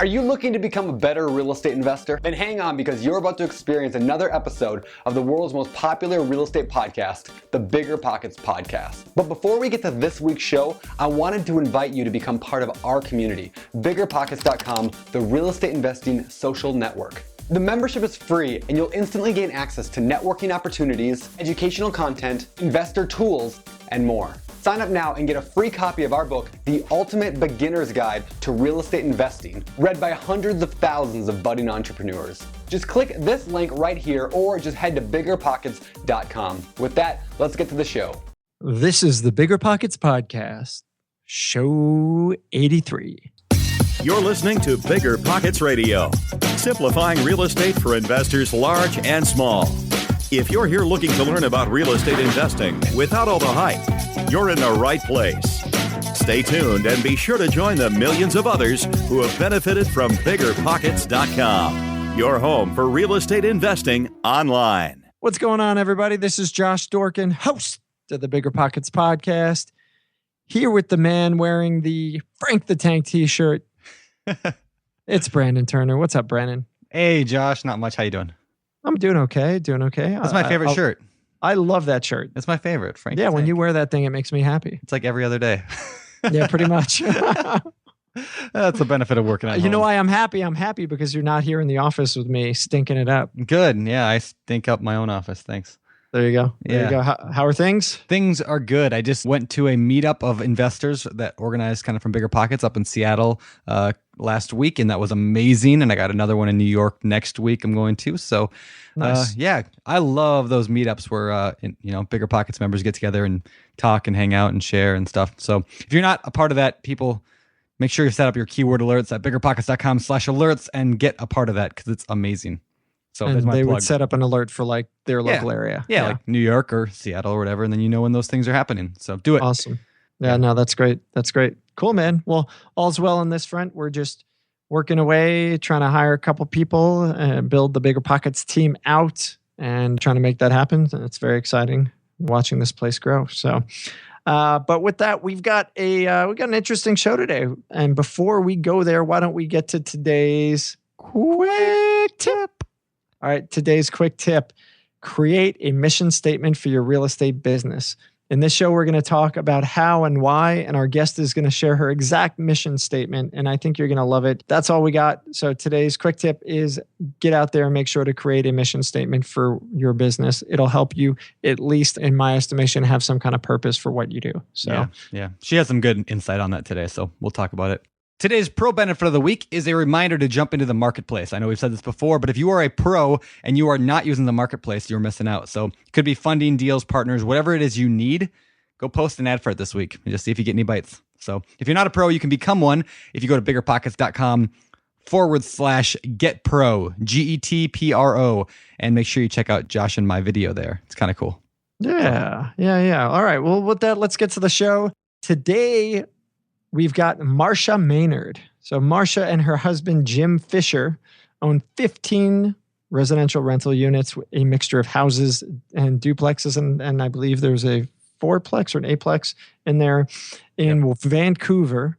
Are you looking to become a better real estate investor? Then hang on, because you're about to experience another episode of the world's most popular real estate podcast, the BiggerPockets Podcast. But before we get to this week's show, I wanted to invite you to become part of our community, BiggerPockets.com, the real estate investing social network. The membership is free, and you'll instantly gain access to networking opportunities, educational content, investor tools, and more. Sign up now and get a free copy of our book, The Ultimate Beginner's Guide to Real Estate Investing, read by hundreds of thousands of budding entrepreneurs. Just click this link right here, or just head to BiggerPockets.com. With that, let's get to the show. This is the BiggerPockets Podcast, show 83. You're listening to BiggerPockets Radio, simplifying real estate for investors large and small. If you're here looking to learn about real estate investing without all the hype, you're in the right place. Stay tuned and be sure to join the millions of others who have benefited from BiggerPockets.com, your home for real estate investing online. What's going on, everybody? This is Josh Dorkin, host of the BiggerPockets Podcast, here with the man wearing the Frank the Tank t-shirt. It's Brandon Turner. What's up, Brandon? Hey, Josh. Not much. How you doing? I'm doing okay. That's my favorite shirt. I love that shirt. It's my favorite, Frank. Yeah, when you wear that thing, it makes me happy. It's like every other day. Yeah, pretty much. That's the benefit of working at home. You know why I'm happy? I'm happy because you're not here in the office with me stinking it up. Good. Yeah, I stink up my own office. Thanks. There you go. There you go. How are things? Things are good. I just went to a meetup of investors that organized kind of from BiggerPockets up in Seattle last week, and that was amazing. And I got another one in New York next week I'm going to. So, nice. I love those meetups where, BiggerPockets members get together and talk and hang out and share and stuff. So if you're not a part of that, people, make sure you set up your keyword alerts at BiggerPockets.com/alerts and get a part of that because it's amazing. So and they would set up an alert for like their local area. Yeah, like New York or Seattle or whatever. And then you know when those things are happening. So do it. Awesome. Yeah, no, that's great. That's great. Cool, man. Well, all's well on this front. We're just working away, trying to hire a couple people and build the BiggerPockets team out and trying to make that happen. And it's very exciting watching this place grow. So, but with that, we've got an interesting show today. And before we go there, why don't we get to today's quick tip? All right, today's quick tip: create a mission statement for your real estate business. In this show, we're going to talk about how and why, and our guest is going to share her exact mission statement, and I think you're going to love it. That's all we got. So today's quick tip is get out there and make sure to create a mission statement for your business. It'll help you, at least in my estimation, have some kind of purpose for what you do. So yeah. She has some good insight on that today, so we'll talk about it. Today's pro benefit of the week is a reminder to jump into the marketplace. I know we've said this before, but if you are a pro and you are not using the marketplace, you're missing out. So it could be funding, deals, partners, whatever it is you need, go post an ad for it this week and just see if you get any bites. So if you're not a pro, you can become one if you go to BiggerPockets.com/getpro, GETPRO, and make sure you check out Josh and my video there. It's kind of cool. Yeah. All right. Well, with that, let's get to the show. Today, we've got Marcia Maynard. So Marsha and her husband, Jim Fisher, own 15 residential rental units, a mixture of houses and duplexes. And I believe there's a fourplex or an eightplex in there in Vancouver.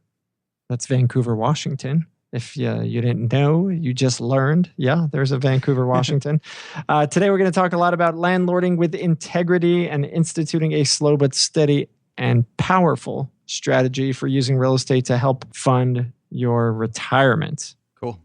That's Vancouver, Washington. If you didn't know, you just learned. Yeah, there's a Vancouver, Washington. Today, we're going to talk a lot about landlording with integrity and instituting a slow but steady and powerful strategy for using real estate to help fund your retirement. Cool.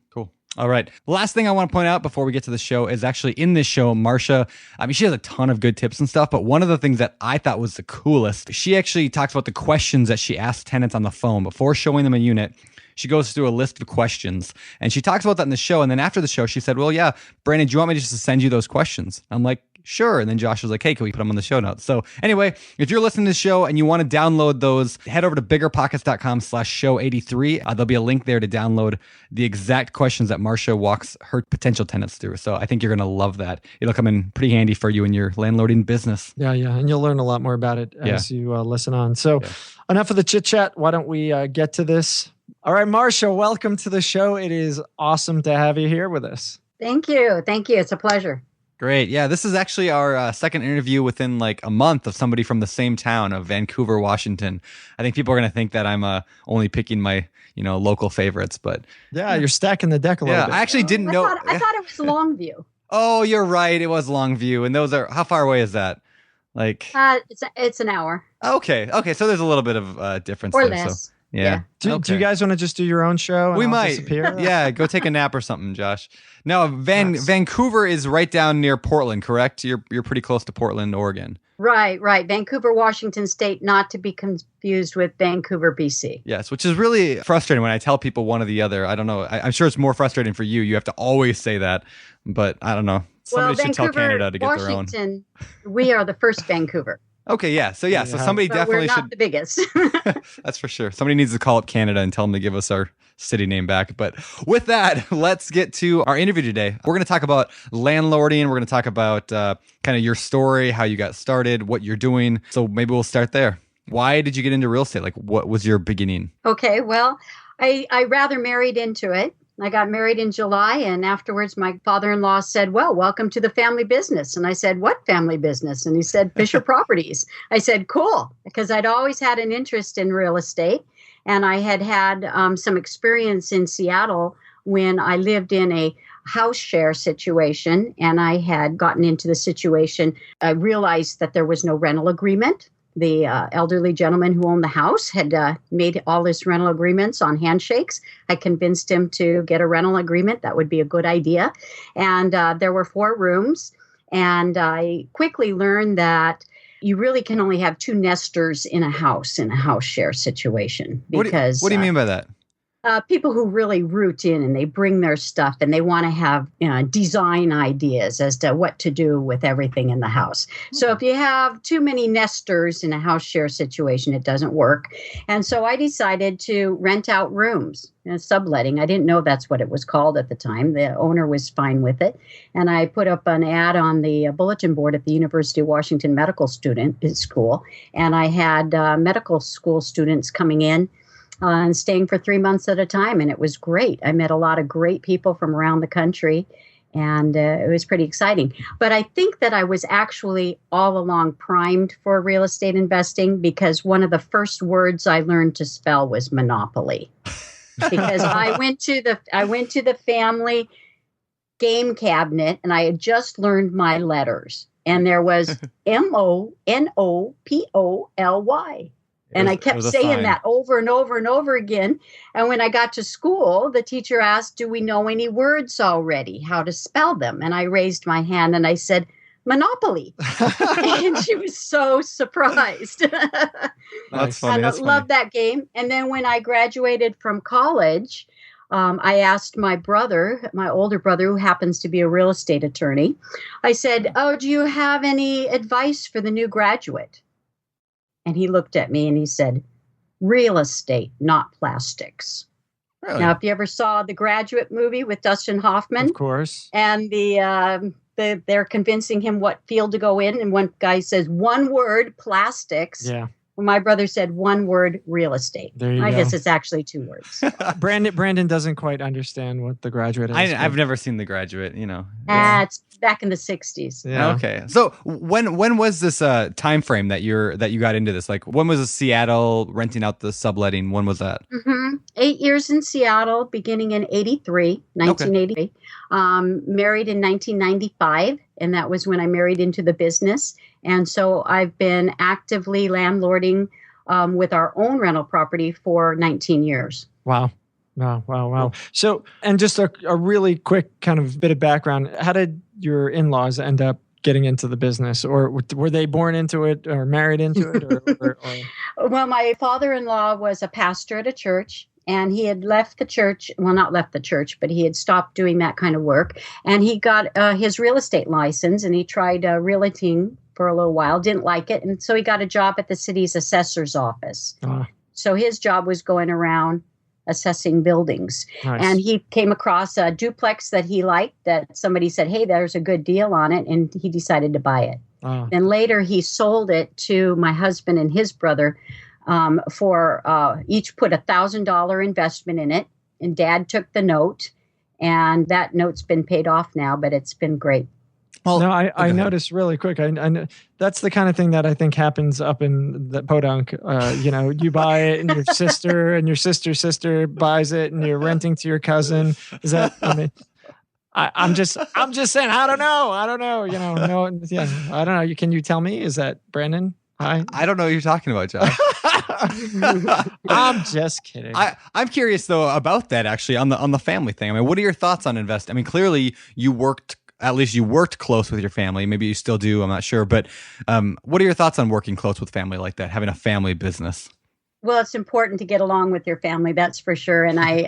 All right. Last thing I want to point out before we get to the show is actually in this show, Marsha, she has a ton of good tips and stuff, but one of the things that I thought was the coolest, she actually talks about the questions that she asks tenants on the phone before showing them a unit. She goes through a list of questions and she talks about that in the show. And then after the show, she said, well, yeah, Brandon, do you want me just to send you those questions? I'm like, sure. And then Josh was like, hey, can we put them on the show notes? So anyway, if you're listening to the show and you want to download those, head over to BiggerPockets.com/show83. There'll be a link there to download the exact questions that Marsha walks her potential tenants through. So I think you're going to love that. It'll come in pretty handy for you in your landlording business. Yeah. And you'll learn a lot more about it as you listen on. So enough of the chit chat. Why don't we get to this? All right, Marsha, welcome to the show. It is awesome to have you here with us. Thank you. It's a pleasure. Great. Yeah, this is actually our second interview within like a month of somebody from the same town of Vancouver, Washington. I think people are going to think that I'm only picking my, local favorites, but Yeah, you're stacking the deck a little yeah, bit. I actually didn't know. I thought it was Longview. Oh, you're right. It was Longview. And those are, how far away is that? Like, It's an hour okay. So there's a little bit of difference or there. less. So, yeah. Do you guys want to just do your own show? And We I'll might. disappear? Yeah, go take a nap or something, Josh. No, Vancouver is right down near Portland, correct? You're pretty close to Portland, Oregon. Right. Vancouver, Washington State, not to be confused with Vancouver, BC. Yes, which is really frustrating when I tell people one or the other. I don't know. I'm sure it's more frustrating for you. You have to always say that, but I don't know. Somebody should tell Canada to get their own. Washington, we are the first Vancouver. Okay, yeah. So somebody But definitely we're not should. the biggest. That's for sure. Somebody needs to call up Canada and tell them to give us our city name back. But with that, let's get to our interview today. We're going to talk about landlording. We're going to talk about kind of your story, how you got started, what you're doing. So maybe we'll start there. Why did you get into real estate? Like, what was your beginning? Okay, well, I rather married into it. I got married in July, and afterwards my father-in-law said, well, welcome to the family business. And I said, what family business? And he said, Fisher Properties. I said, cool, because I'd always had an interest in real estate. And I had some experience in Seattle when I lived in a house share situation, and I had gotten into the situation. I realized that there was no rental agreement. The elderly gentleman who owned the house had made all his rental agreements on handshakes. I convinced him to get a rental agreement. That would be a good idea. And there were 4 rooms. And I quickly learned that you really can only have 2 nesters in a house share situation. Because what do you mean by that? People who really root in and they bring their stuff and they want to have design ideas as to what to do with everything in the house. So if you have too many nesters in a house share situation, it doesn't work. And so I decided to rent out rooms, subletting. I didn't know that's what it was called at the time. The owner was fine with it. And I put up an ad on the bulletin board at the University of Washington Medical School. And I had medical school students coming in and staying for 3 months at a time. And it was great. I met a lot of great people from around the country, and it was pretty exciting. But I think that I was actually all along primed for real estate investing because one of the first words I learned to spell was monopoly. Because I went to the family game cabinet and I had just learned my letters. And there was Monopoly. And I kept saying that over and over and over again. And when I got to school, the teacher asked, do we know any words already, how to spell them? And I raised my hand and I said, Monopoly. And she was so surprised. That's funny. And I loved that game. And then when I graduated from college, I asked my brother, my older brother, who happens to be a real estate attorney, I said, oh, do you have any advice for the new graduate? And he looked at me and he said, real estate, not plastics. Really? Now, if you ever saw the Graduate movie with Dustin Hoffman. Of course. And they're convincing him what field to go in. And one guy says, one word, plastics. Yeah. Well, my brother said one word, real estate. There you I go. guess it's actually 2 words. Brandon doesn't quite understand what The Graduate is. I've never seen The Graduate, It's back in the 60s. Yeah. Okay. So when was this time frame that you got into this? Like when was Seattle renting out the subletting? When was that? 8 years in Seattle, beginning in 1983. Okay. Married in 1995, and that was when I married into the business. And so I've been actively landlording with our own rental property for 19 years. Wow. So, and just a really quick kind of bit of background. How did your in-laws end up getting into the business? Or were they born into it or married into it? Or? Well, my father-in-law was a pastor at a church. And he had left the church, well, not left the church, but he had stopped doing that kind of work. And he got his real estate license, and he tried realting for a little while, didn't like it. And so he got a job at the city's assessor's office. So his job was going around assessing buildings. Nice. And he came across a duplex that he liked, that somebody said, hey, there's a good deal on it. And he decided to buy it. Then later he sold it to my husband and his brother for each put $1,000 investment in it. And Dad took the note, and that note's been paid off now, but it's been great. Well, no, I ahead. noticed really quick. I know that's the kind of thing that I think happens up in the podunk. You buy it and your sister's sister buys it and you're renting to your cousin. Is that, I mean, I'm just saying, I don't know, no, yeah, I don't know. Can you tell me, is that Brandon? Hi. I don't know what you're talking about, Josh. I'm just kidding. I'm curious though about that actually on the family thing. I mean, what are your thoughts on investing? I mean, clearly you worked close with your family. Maybe you still do. I'm not sure. But what are your thoughts on working close with family like that, having a family business? Well, it's important to get along with your family, that's for sure. And I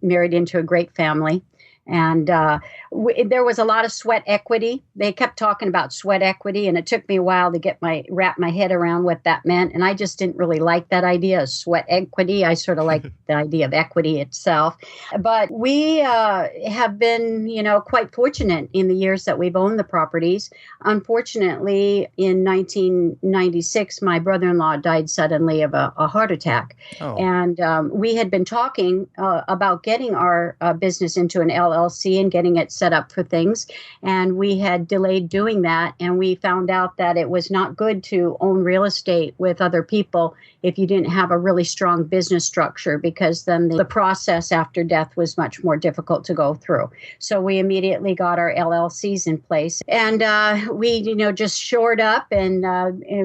married into a great family. And there was a lot of sweat equity. They kept talking about sweat equity, and it took me a while to wrap my head around what that meant. And I just didn't really like that idea of sweat equity. I sort of like the idea of equity itself. But we have been, quite fortunate in the years that we've owned the properties. Unfortunately, in 1996, my brother-in-law died suddenly of a heart attack. Oh. And we had been talking about getting our business into an LLC and getting it set up for things. And we had delayed doing that. And we found out that it was not good to own real estate with other people if you didn't have a really strong business structure, because then the process after death was much more difficult to go through. So we immediately got our LLCs in place, and we, just shored up and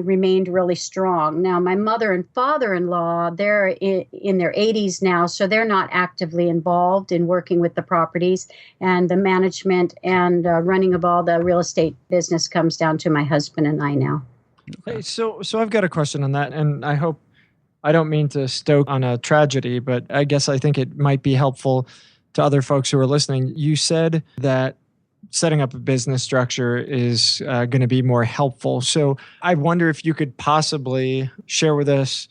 remained really strong. Now, my mother and father-in-law, they're in their 80s now, so they're not actively involved in working with the properties, and the management and running of all the real estate business comes down to my husband and I now. Hey, so I've got a question on that, and I don't mean to stoke on a tragedy, but I guess I think it might be helpful to other folks who are listening. You said that setting up a business structure is going to be more helpful. So I wonder if you could possibly share with us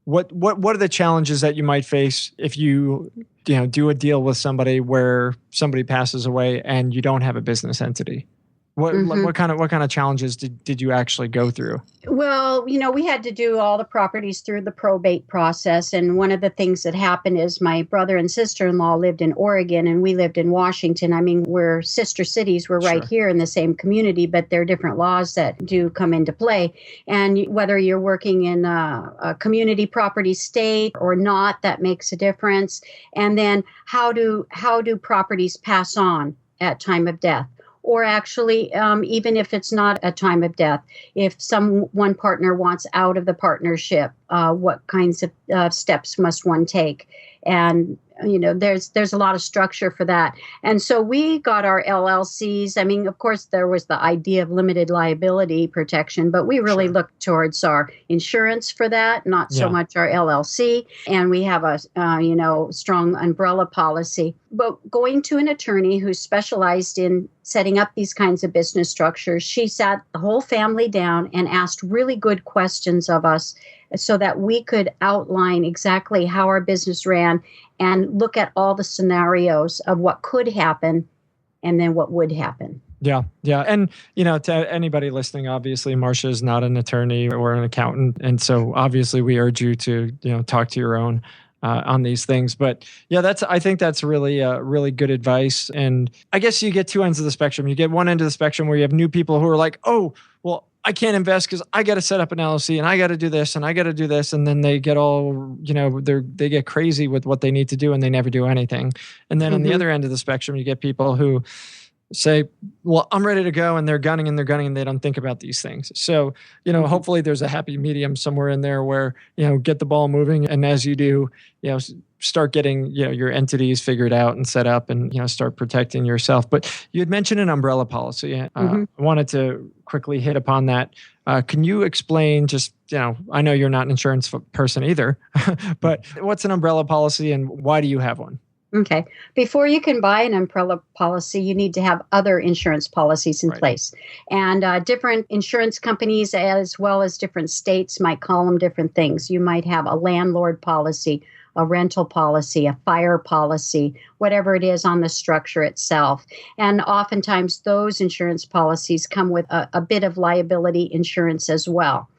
what are the challenges that you might face if you do a deal with somebody where somebody passes away and you don't have a business entity. What kind of challenges did you actually go through? Well, we had to do all the properties through the probate process. And one of the things that happened is my brother and sister-in-law lived in Oregon and we lived in Washington. I mean, we're sister cities. We're right here in the same community, but there are different laws that do come into play. And whether you're working in a community property state or not, that makes a difference. And then how do properties pass on at time of death? Or actually, even if it's not a time of death, if one partner wants out of the partnership, what kinds of steps must one take? And there's a lot of structure for that. And so we got our LLCs. I mean, of course, there was the idea of limited liability protection, but we really looked towards our insurance for that, not so much our LLC. And we have a strong umbrella policy. But going to an attorney who specialized in setting up these kinds of business structures, she sat the whole family down and asked really good questions of us so that we could outline exactly how our business ran and look at all the scenarios of what could happen and then what would happen. Yeah. And, to anybody listening, obviously, Marsha is not an attorney or an accountant. And so obviously we urge you to, talk to your own on these things. But I think that's really, really good advice. And I guess you get two ends of the spectrum. You get one end of the spectrum where you have new people who are like, oh, well, I can't invest because I got to set up an LLC and I got to do this and I got to do this. And then they get all, they get crazy with what they need to do and they never do anything. And then on the other end of the spectrum, you get people who say, well, I'm ready to go, and they're gunning and they don't think about these things. So, hopefully there's a happy medium somewhere in there where, get the ball moving. And as you do, start getting, your entities figured out and set up and, start protecting yourself. But you had mentioned an umbrella policy. I wanted to quickly hit upon that. Can you explain just, I know you're not an insurance person either, but what's an umbrella policy and why do you have one? Okay. Before you can buy an umbrella policy, you need to have other insurance policies in place. And different insurance companies, as well as different states, might call them different things. You might have a landlord policy, a rental policy, a fire policy, whatever it is on the structure itself. And oftentimes those insurance policies come with a bit of liability insurance as well.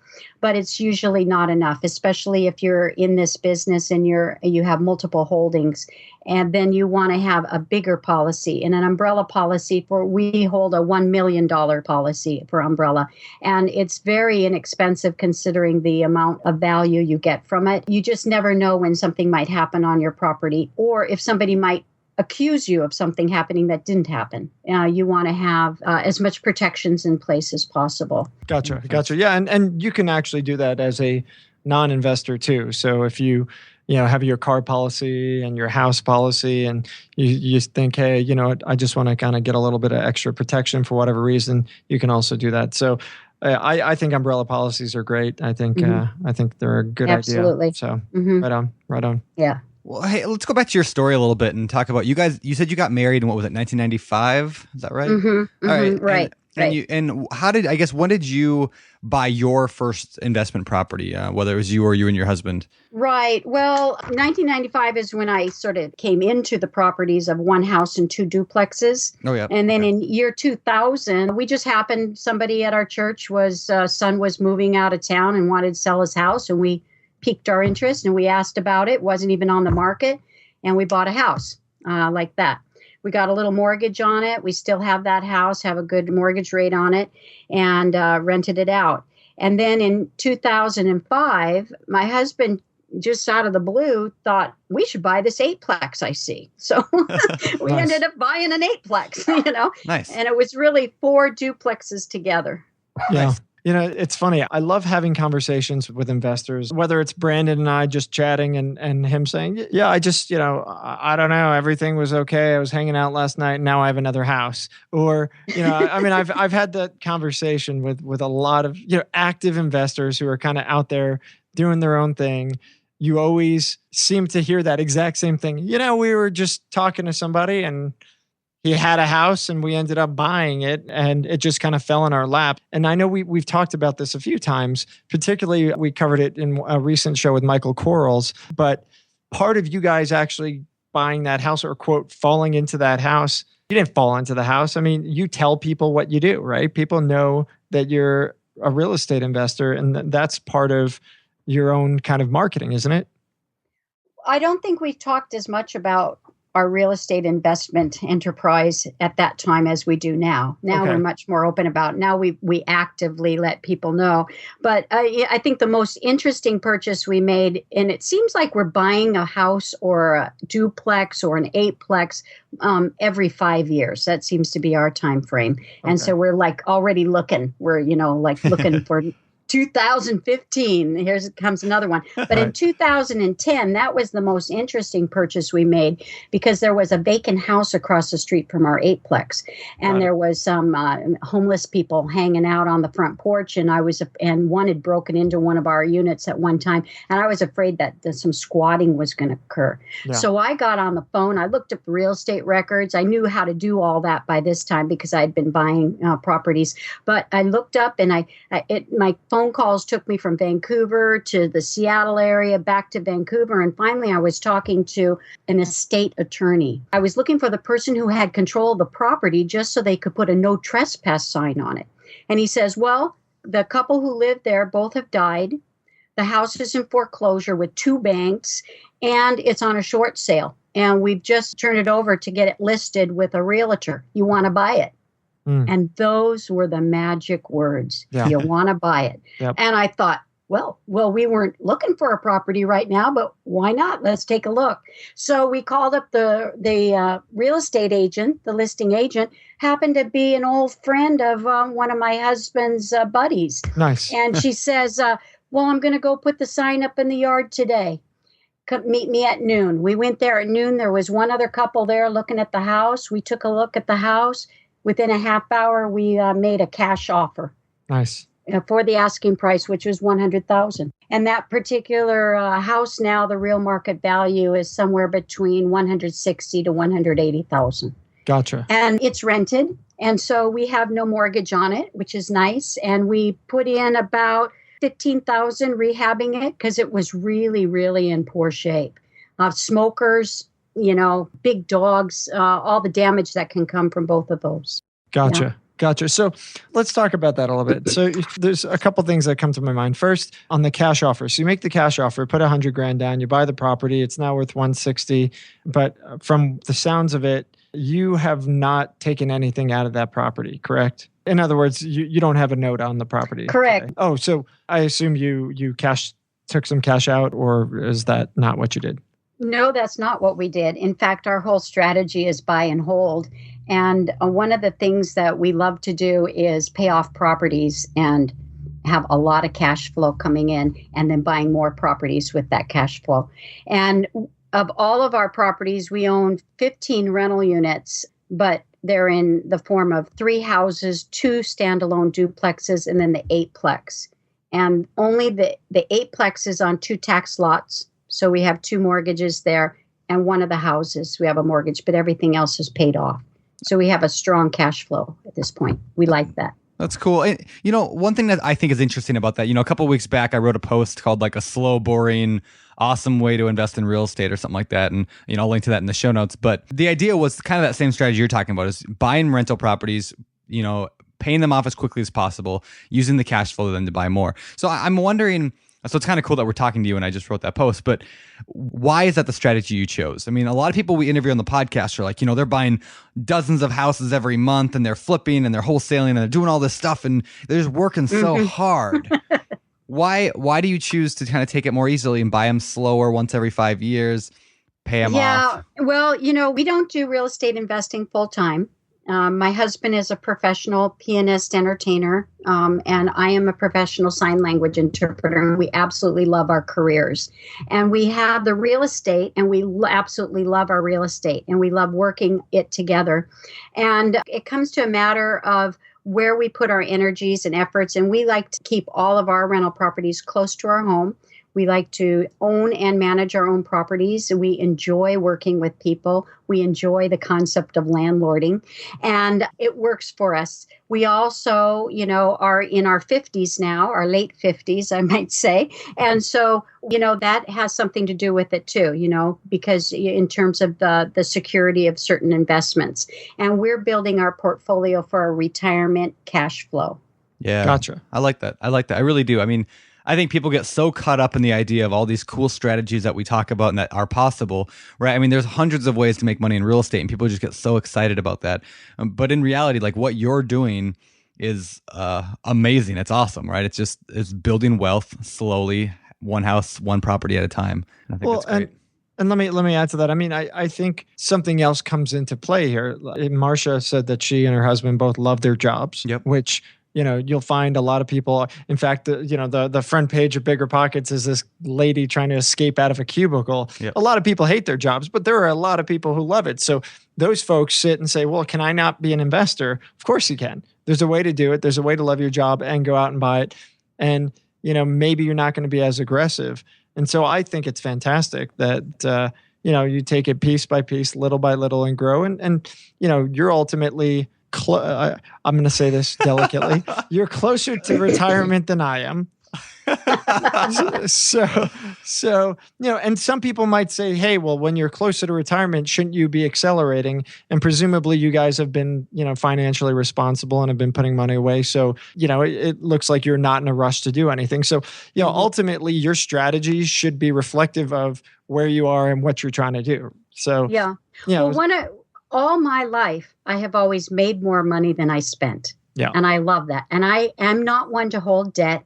but it's usually not enough, especially if you're in this business and you have multiple holdings. And then you want to have a bigger policy. And an umbrella policy we hold a $1 million policy for umbrella. And it's very inexpensive considering the amount of value you get from it. You just never know when something might happen on your property, or if somebody might accuse you of something happening that didn't happen. You want to have as much protections in place as possible. Gotcha. Yeah, and you can actually do that as a non-investor too. So if you have your car policy and your house policy, and you think, hey, I just want to kind of get a little bit of extra protection for whatever reason, you can also do that. So I think umbrella policies are great. I think they're a good Absolutely. idea. So right on. Yeah. Well, hey, let's go back to your story a little bit and talk about you guys. You said you got married in, what was it, 1995? Is that right? Mm-hmm. All right. Right. And when did you buy your first investment property, whether it was you or you and your husband? Right. Well, 1995 is when I sort of came into the properties of one house and two duplexes. Oh, yeah. And then in year 2000, we just happened, somebody at our church son was moving out of town and wanted to sell his house. And we piqued our interest and we asked about it. Wasn't even on the market. And we bought a house like that. We got a little mortgage on it. We still have that house, have a good mortgage rate on it, and rented it out. And then in 2005, my husband, just out of the blue, thought we should buy this 8-plex I see. So we Nice. ended up buying an 8-plex, Nice. And it was really 4 duplexes together. Yeah. It's funny. I love having conversations with investors, whether it's Brandon and I just chatting and him saying, yeah, I just, I don't know. Everything was okay. I was hanging out last night and now I have another house. Or, I've had that conversation with a lot of, active investors who are kind of out there doing their own thing. You always seem to hear that exact same thing. We were just talking to somebody and he had a house and we ended up buying it and it just kind of fell in our lap. And I know we've talked about this a few times, particularly we covered it in a recent show with Michael Quarles, but part of you guys actually buying that house or quote, falling into that house, you didn't fall into the house. I mean, you tell people what you do, right? People know that you're a real estate investor and that's part of your own kind of marketing, isn't it? I don't think we've talked as much about our real estate investment enterprise at that time as we do now. Now we're much more open about it. Now we actively let people know. But I think the most interesting purchase we made, and it seems like we're buying a house or a duplex or an 8-plex every 5 years. That seems to be our time frame. And so we're like already looking. We're, looking for 2015, here comes another one. But in 2010, that was the most interesting purchase we made because there was a vacant house across the street from our 8-plex. And there was some homeless people hanging out on the front porch. And one had broken into one of our units at one time. And I was afraid that some squatting was going to occur. Yeah. So I got on the phone. I looked up the real estate records. I knew how to do all that by this time because I had been buying properties. But I looked up and my phone calls took me from Vancouver to the Seattle area, back to Vancouver. And finally, I was talking to an estate attorney. I was looking for the person who had control of the property just so they could put a no trespass sign on it. And he says, well, the couple who lived there both have died. The house is in foreclosure with 2 banks and it's on a short sale. And we've just turned it over to get it listed with a realtor. You want to buy it? And those were the magic words. Yeah. You want to buy it. Yep. And I thought, well, we weren't looking for a property right now, but why not? Let's take a look. So we called up the real estate agent, the listing agent, happened to be an old friend of one of my husband's buddies. Nice. And she says, well, I'm going to go put the sign up in the yard today. Come meet me at noon. We went there at noon. There was one other couple there looking at the house. We took a look at the house. Within a half hour, we made a cash offer. Nice. For the asking price, which was $100,000. And that particular house now, the real market value is somewhere between $160,000 to $180,000. Gotcha. And it's rented. And so we have no mortgage on it, which is nice. And we put in about $15,000 rehabbing it because it was really, really in poor shape. Smokers, big dogs, all the damage that can come from both of those. Gotcha. Gotcha. So let's talk about that a little bit. So there's a couple things that come to my mind. First, on the cash offer. So you make the cash offer, put $100,000 down, you buy the property. It's now worth 160. But from the sounds of it, you have not taken anything out of that property, correct? In other words, you don't have a note on the property. Correct. Today. Oh, so I assume you took some cash out, or is that not what you did? No, that's not what we did. In fact, our whole strategy is buy and hold. And one of the things that we love to do is pay off properties and have a lot of cash flow coming in, and then buying more properties with that cash flow. And of all of our properties, we own 15 rental units, but they're in the form of 3 houses, 2 standalone duplexes, and then the 8-plex. And only the 8-plex is on 2 tax lots. So we have 2 mortgages there, and one of the houses we have a mortgage, but everything else is paid off. So we have a strong cash flow at this point. We like that. That's cool. And, one thing that I think is interesting about that, a couple of weeks back, I wrote a post called like a slow, boring, awesome way to invest in real estate or something like that. And, I'll link to that in the show notes. But the idea was kind of that same strategy you're talking about, is buying rental properties, paying them off as quickly as possible, using the cash flow then to buy more. So I'm wondering, so it's kind of cool that we're talking to you and I just wrote that post, but why is that the strategy you chose? I mean, a lot of people we interview on the podcast are like, they're buying dozens of houses every month and they're flipping and they're wholesaling and they're doing all this stuff and they're just working so hard. Why do you choose to kind of take it more easily and buy them slower, once every 5 years, pay them off? Yeah, well, we don't do real estate investing full time. My husband is a professional pianist, entertainer, and I am a professional sign language interpreter. And we absolutely love our careers. And we have the real estate, and we absolutely love our real estate, and we love working it together. And it comes to a matter of where we put our energies and efforts. And we like to keep all of our rental properties close to our home. We like to own and manage our own properties. We enjoy working with people. We enjoy the concept of landlording, and it works for us. We also, are in our 50s now, our late 50s, I might say. And so, that has something to do with it too, because in terms of the security of certain investments. And we're building our portfolio for our retirement cash flow. Yeah. Gotcha. I like that. I really do. I mean, I think people get so caught up in the idea of all these cool strategies that we talk about and that are possible, right? I mean, there's hundreds of ways to make money in real estate and people just get so excited about that. But in reality, like what you're doing is amazing. It's awesome, right? It's building wealth slowly, one house, one property at a time. And I think that's great. And let me add to that. I mean, I think something else comes into play here. Marsha said that she and her husband both love their jobs, which you'll find a lot of people. In fact, the front page of BiggerPockets is this lady trying to escape out of a cubicle. Yep. A lot of people hate their jobs, but there are a lot of people who love it. So those folks sit and say, well, can I not be an investor? Of course you can. There's a way to do it. There's a way to love your job and go out and buy it. And, maybe you're not going to be as aggressive. And so I think it's fantastic that, you take it piece by piece, little by little, and grow. And you're ultimately, I'm going to say this delicately, you're closer to retirement than I am. So, and some people might say, hey, well, when you're closer to retirement, shouldn't you be accelerating? And presumably you guys have been, financially responsible and have been putting money away. So, it looks like you're not in a rush to do anything. So, ultimately your strategy should be reflective of where you are and what you're trying to do. So, all my life, I have always made more money than I spent. Yeah. And I love that. And I am not one to hold debt.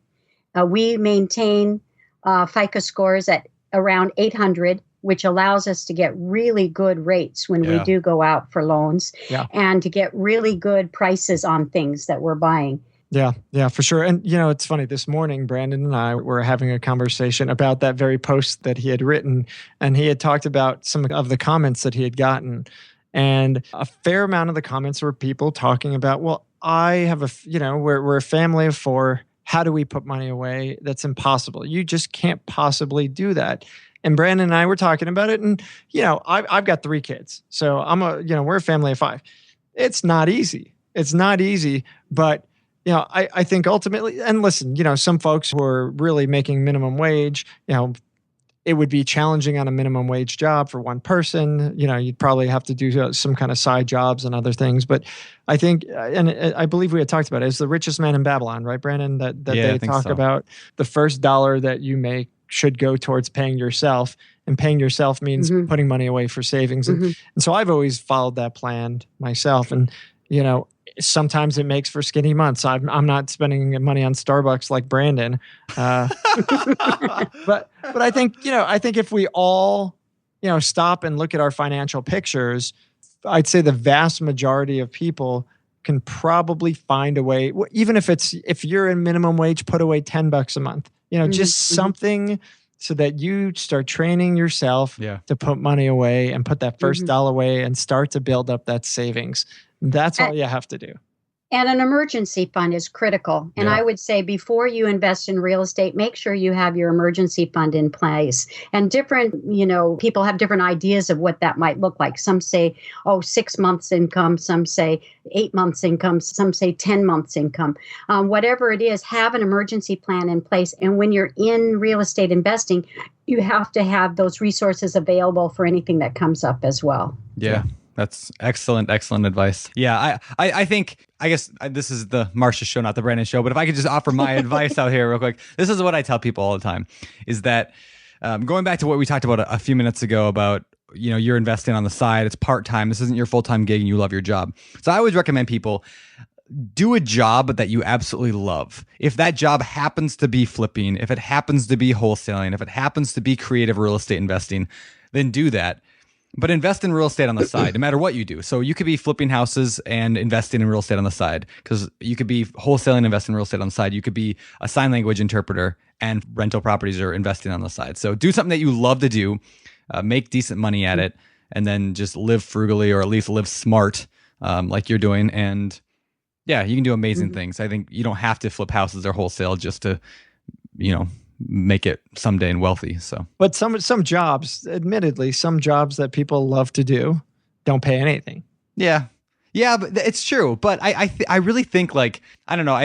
We maintain FICO scores at around 800, which allows us to get really good rates when we do go out for loans and to get really good prices on things that we're buying. Yeah, for sure. And, it's funny, this morning, Brandon and I were having a conversation about that very post that he had written, and he had talked about some of the comments that he had gotten. And a fair amount of the comments were people talking about, well, I have we're a family of 4. How do we put money away? That's impossible. You just can't possibly do that. And Brandon and I were talking about it. And, I've got 3 kids. So we're a family of 5. It's not easy. But, I think ultimately, and listen, some folks who are really making minimum wage, it would be challenging on a minimum wage job for one person. You'd probably have to do some kind of side jobs and other things. But I think, and I believe we had talked about it, it's the richest man in Babylon, right, Brandon? That Yeah, they talk about the first dollar that you make should go towards paying yourself. And paying yourself means putting money away for savings. And so I've always followed that plan myself. And, sometimes it makes for skinny months. I'm not spending money on Starbucks like Brandon. But I think, if we all, stop and look at our financial pictures, I'd say the vast majority of people can probably find a way, even if you're in minimum wage, put away $10 a month, just something so that you start training yourself to put money away and put that first dollar away and start to build up that savings. That's all you have to do. And an emergency fund is critical. And I would say before you invest in real estate, make sure you have your emergency fund in place. And different, people have different ideas of what that might look like. Some say, 6 months income. Some say 8 months income. Some say 10 months income. Whatever it is, have an emergency plan in place. And when you're in real estate investing, you have to have those resources available for anything that comes up as well. Yeah. That's excellent advice. Yeah, I think, I guess this is the Marsha show, not the Brandon show, but if I could just offer my advice out here real quick. This is what I tell people all the time, is that going back to what we talked about a few minutes ago about, you're investing on the side, it's part-time, this isn't your full-time gig and you love your job. So I always recommend people do a job that you absolutely love. If that job happens to be flipping, if it happens to be wholesaling, if it happens to be creative real estate investing, then do that. But invest in real estate on the side, no matter what you do. So you could be flipping houses and investing in real estate on the side, because you could be wholesaling and investing in real estate on the side. You could be a sign language interpreter and rental properties are investing on the side. So do something that you love to do, make decent money at it, and then just live frugally, or at least live smart, like you're doing. And yeah, you can do amazing things. I think you don't have to flip houses or wholesale just to, make it someday and wealthy. So, but some jobs, admittedly, some jobs that people love to do don't pay anything. Yeah, but it's true. But I really think, like, I don't know.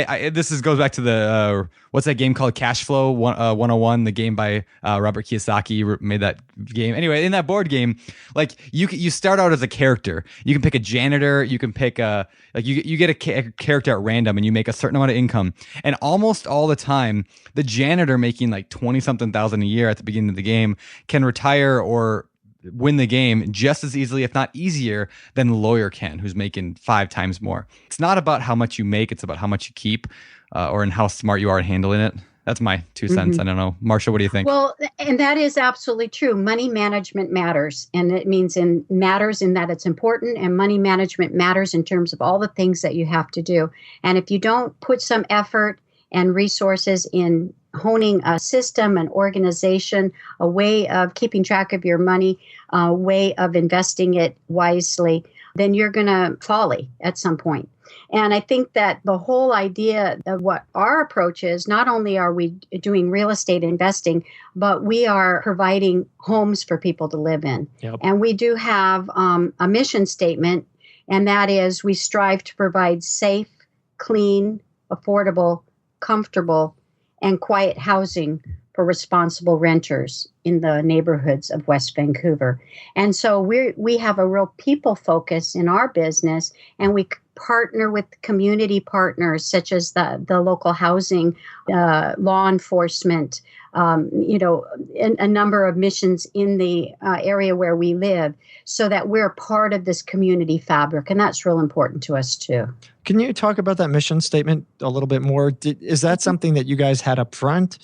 Goes back to the what's that game called? Cash Flow 101, the game by Robert Kiyosaki made that game. Anyway, in that board game, like you start out as a character. You can pick a janitor. You can pick you get a character at random, and you make a certain amount of income. And almost all the time, the janitor making like 20-something thousand a year at the beginning of the game can retire or win the game just as easily, if not easier, than the lawyer can, who's making 5 times more. It's not about how much you make, it's about how much you keep, or in how smart you are at handling it. That's my 2 cents. I don't know. Marsha, what do you think? Well, and that is absolutely true. Money management matters. And it means matters in that it's important, and money management matters in terms of all the things that you have to do. And if you don't put some effort and resources in honing a system, an organization, a way of keeping track of your money, a way of investing it wisely, then you're going to folly at some point. And I think that the whole idea of what our approach is, not only are we doing real estate investing, but we are providing homes for people to live in. Yep. And we do have a mission statement, and that is we strive to provide safe, clean, affordable, comfortable, and quiet housing for responsible renters in the neighborhoods of West Vancouver. And so we have a real people focus in our business, and we partner with community partners such as the local housing, law enforcement, a number of missions in the area where we live, so that we're part of this community fabric. And that's real important to us too. Can you talk about that mission statement a little bit more? Is that something that you guys had up front,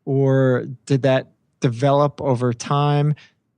or did that develop over time?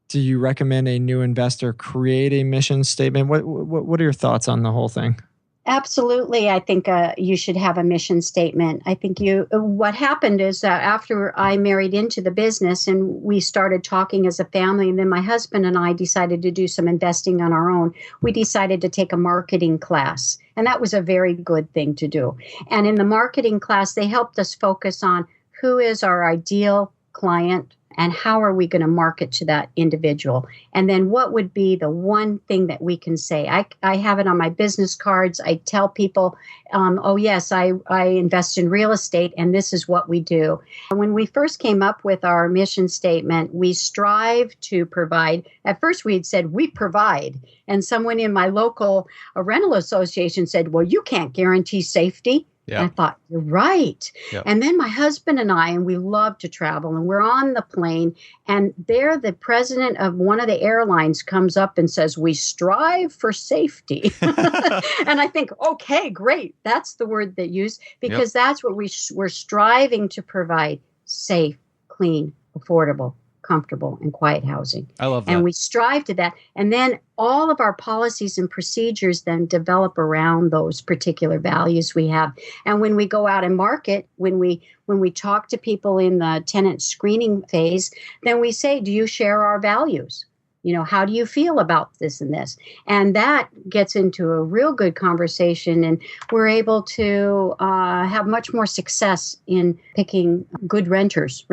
Do you recommend a new investor create a mission statement? What are your thoughts on the whole thing? Absolutely. I think you should have a mission statement. I think what happened is that after I married into the business and we started talking as a family, and then my husband and I decided to do some investing on our own, we decided to take a marketing class. And that was a very good thing to do. And in the marketing class, they helped us focus on who is our ideal client, and how are we going to market to that individual? And then what would be the one thing that we can say? I have it on my business cards. I tell people, oh, yes, I invest in real estate, and this is what we do. And when we first came up with our mission statement, we strive to provide. At first, we had said, we provide. And someone in my local rental association said, well, you can't guarantee safety. Yeah. And I thought, you're right. Yep. And then my husband and I, and we love to travel, and we're on the plane, and there the president of one of the airlines comes up and says, we strive for safety. And I think, okay, great. That's the word they use, because that's what we're striving to provide: safe, clean, affordable, comfortable, and quiet housing. I love that. And we strive to that. And then all of our policies and procedures then develop around those particular values we have. And when we go out and market, when we talk to people in the tenant screening phase, then we say, do you share our values? You know, how do you feel about this and this? And that gets into a real good conversation, and we're able to have much more success in picking good renters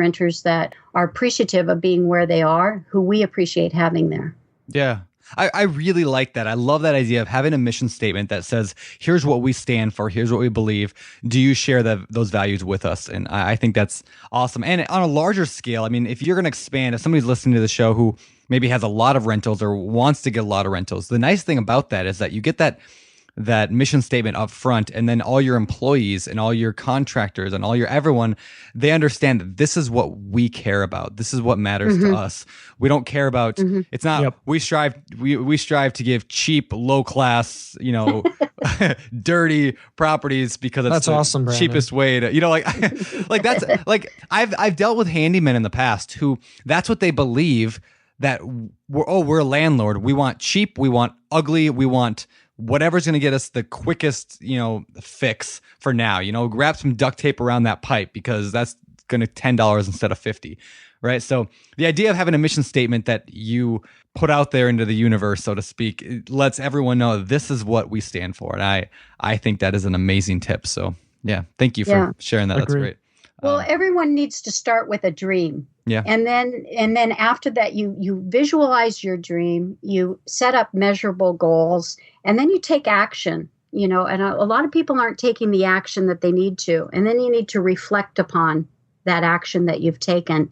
that are appreciative of being where they are, who we appreciate having there. Yeah. I really like that. I love that idea of having a mission statement that says, here's what we stand for, here's what we believe. Do you share those values with us? And I think that's awesome. And on a larger scale, I mean, if you're going to expand, if somebody's listening to the show who maybe has a lot of rentals or wants to get a lot of rentals, the nice thing about that is that you get that mission statement up front, and then all your employees and all your contractors and all your everyone, they understand that this is what we care about. This is what matters to us. We don't care about, it's not, we strive to give cheap, low class, dirty properties because it's that's the awesome, Brandon. cheapest way to, like that's like, I've dealt with handymen in the past who that's what they believe, that we're a landlord. We want cheap, we want ugly, we want whatever's going to get us the quickest, fix for now. Wrap some duct tape around that pipe because that's going to $10 instead of $50, right? So the idea of having a mission statement that you put out there into the universe, so to speak, it lets everyone know this is what we stand for. And I think that is an amazing tip. So yeah, thank you for sharing that. That's great. Well, everyone needs to start with a dream. Yeah. And then after that, you visualize your dream, you set up measurable goals, and then you take action, and a lot of people aren't taking the action that they need to. And then you need to reflect upon that action that you've taken.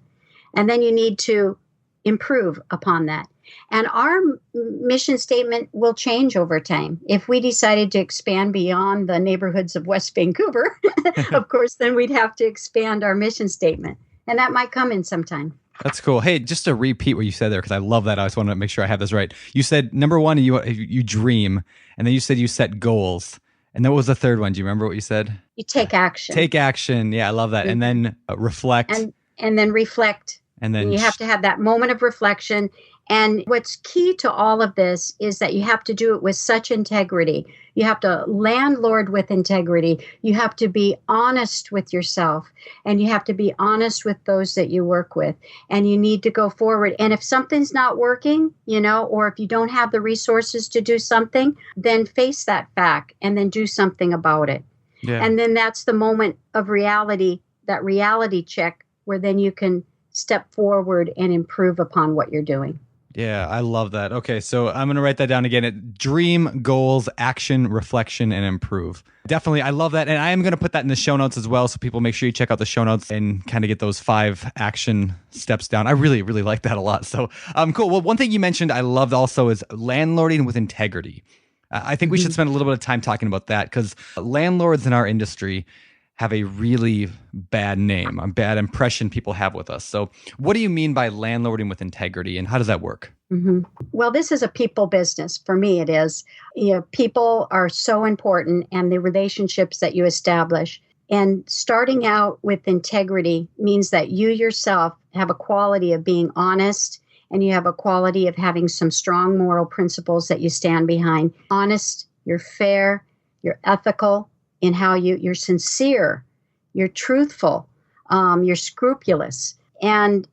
And then you need to improve upon that. And our mission statement will change over time. If we decided to expand beyond the neighborhoods of West Vancouver, of course, then we'd have to expand our mission statement. And that might come in some time. That's cool. Hey, just to repeat what you said there, because I love that. I just want to make sure I have this right. You said, number one, you dream. And then you said you set goals. And then what was the third one? Do you remember what you said? You take action. Take action. Yeah, I love that. And then reflect. And then reflect. And then you have to have that moment of reflection. And what's key to all of this is that you have to do it with such integrity. You have to landlord with integrity. You have to be honest with yourself, and you have to be honest with those that you work with. And you need to go forward. And if something's not working, or if you don't have the resources to do something, then face that fact and then do something about it. Yeah. And then that's the moment of reality, that reality check, where then you can step forward and improve upon what you're doing. Yeah, I love that. Okay, so I'm going to write that down again. Dream, goals, action, reflection, and improve. Definitely, I love that. And I am going to put that in the show notes as well, so people make sure you check out the show notes and kind of get those 5 action steps down. I really, really like that a lot. So cool. Well, one thing you mentioned I loved also is landlording with integrity. I think we should spend a little bit of time talking about that, because landlords in our industry have a really bad name, a bad impression people have with us. So what do you mean by landlording with integrity, and how does that work? Well, this is a people business. For me, it is. People are so important, and the relationships that you establish. And starting out with integrity means that you yourself have a quality of being honest, and you have a quality of having some strong moral principles that you stand behind. Honest, you're fair, you're ethical, in how you're sincere, you're truthful, you're scrupulous. And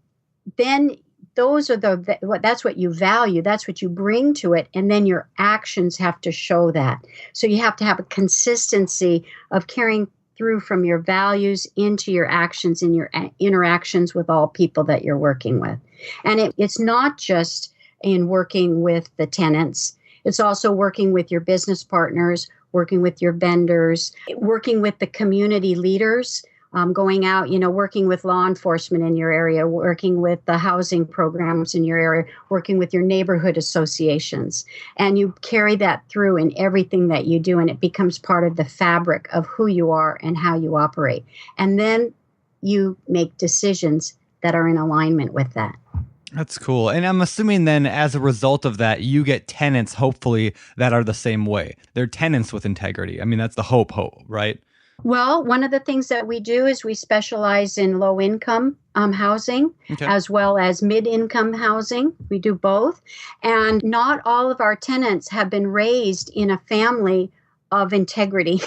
then those are that's what you value, that's what you bring to it. And then your actions have to show that. So you have to have a consistency of caring through from your values into your actions and your interactions with all people that you're working with. And it's not just in working with the tenants. It's also working with your business partners, working with your vendors, working with the community leaders, going out, working with law enforcement in your area, working with the housing programs in your area, working with your neighborhood associations. And you carry that through in everything that you do, and it becomes part of the fabric of who you are and how you operate. And then you make decisions that are in alignment with that. That's cool. And I'm assuming then as a result of that, you get tenants, hopefully, that are the same way. They're tenants with integrity. I mean, that's the hope, right? Well, one of the things that we do is we specialize in low-income housing, as well as mid-income housing. We do both. And not all of our tenants have been raised in a family of integrity.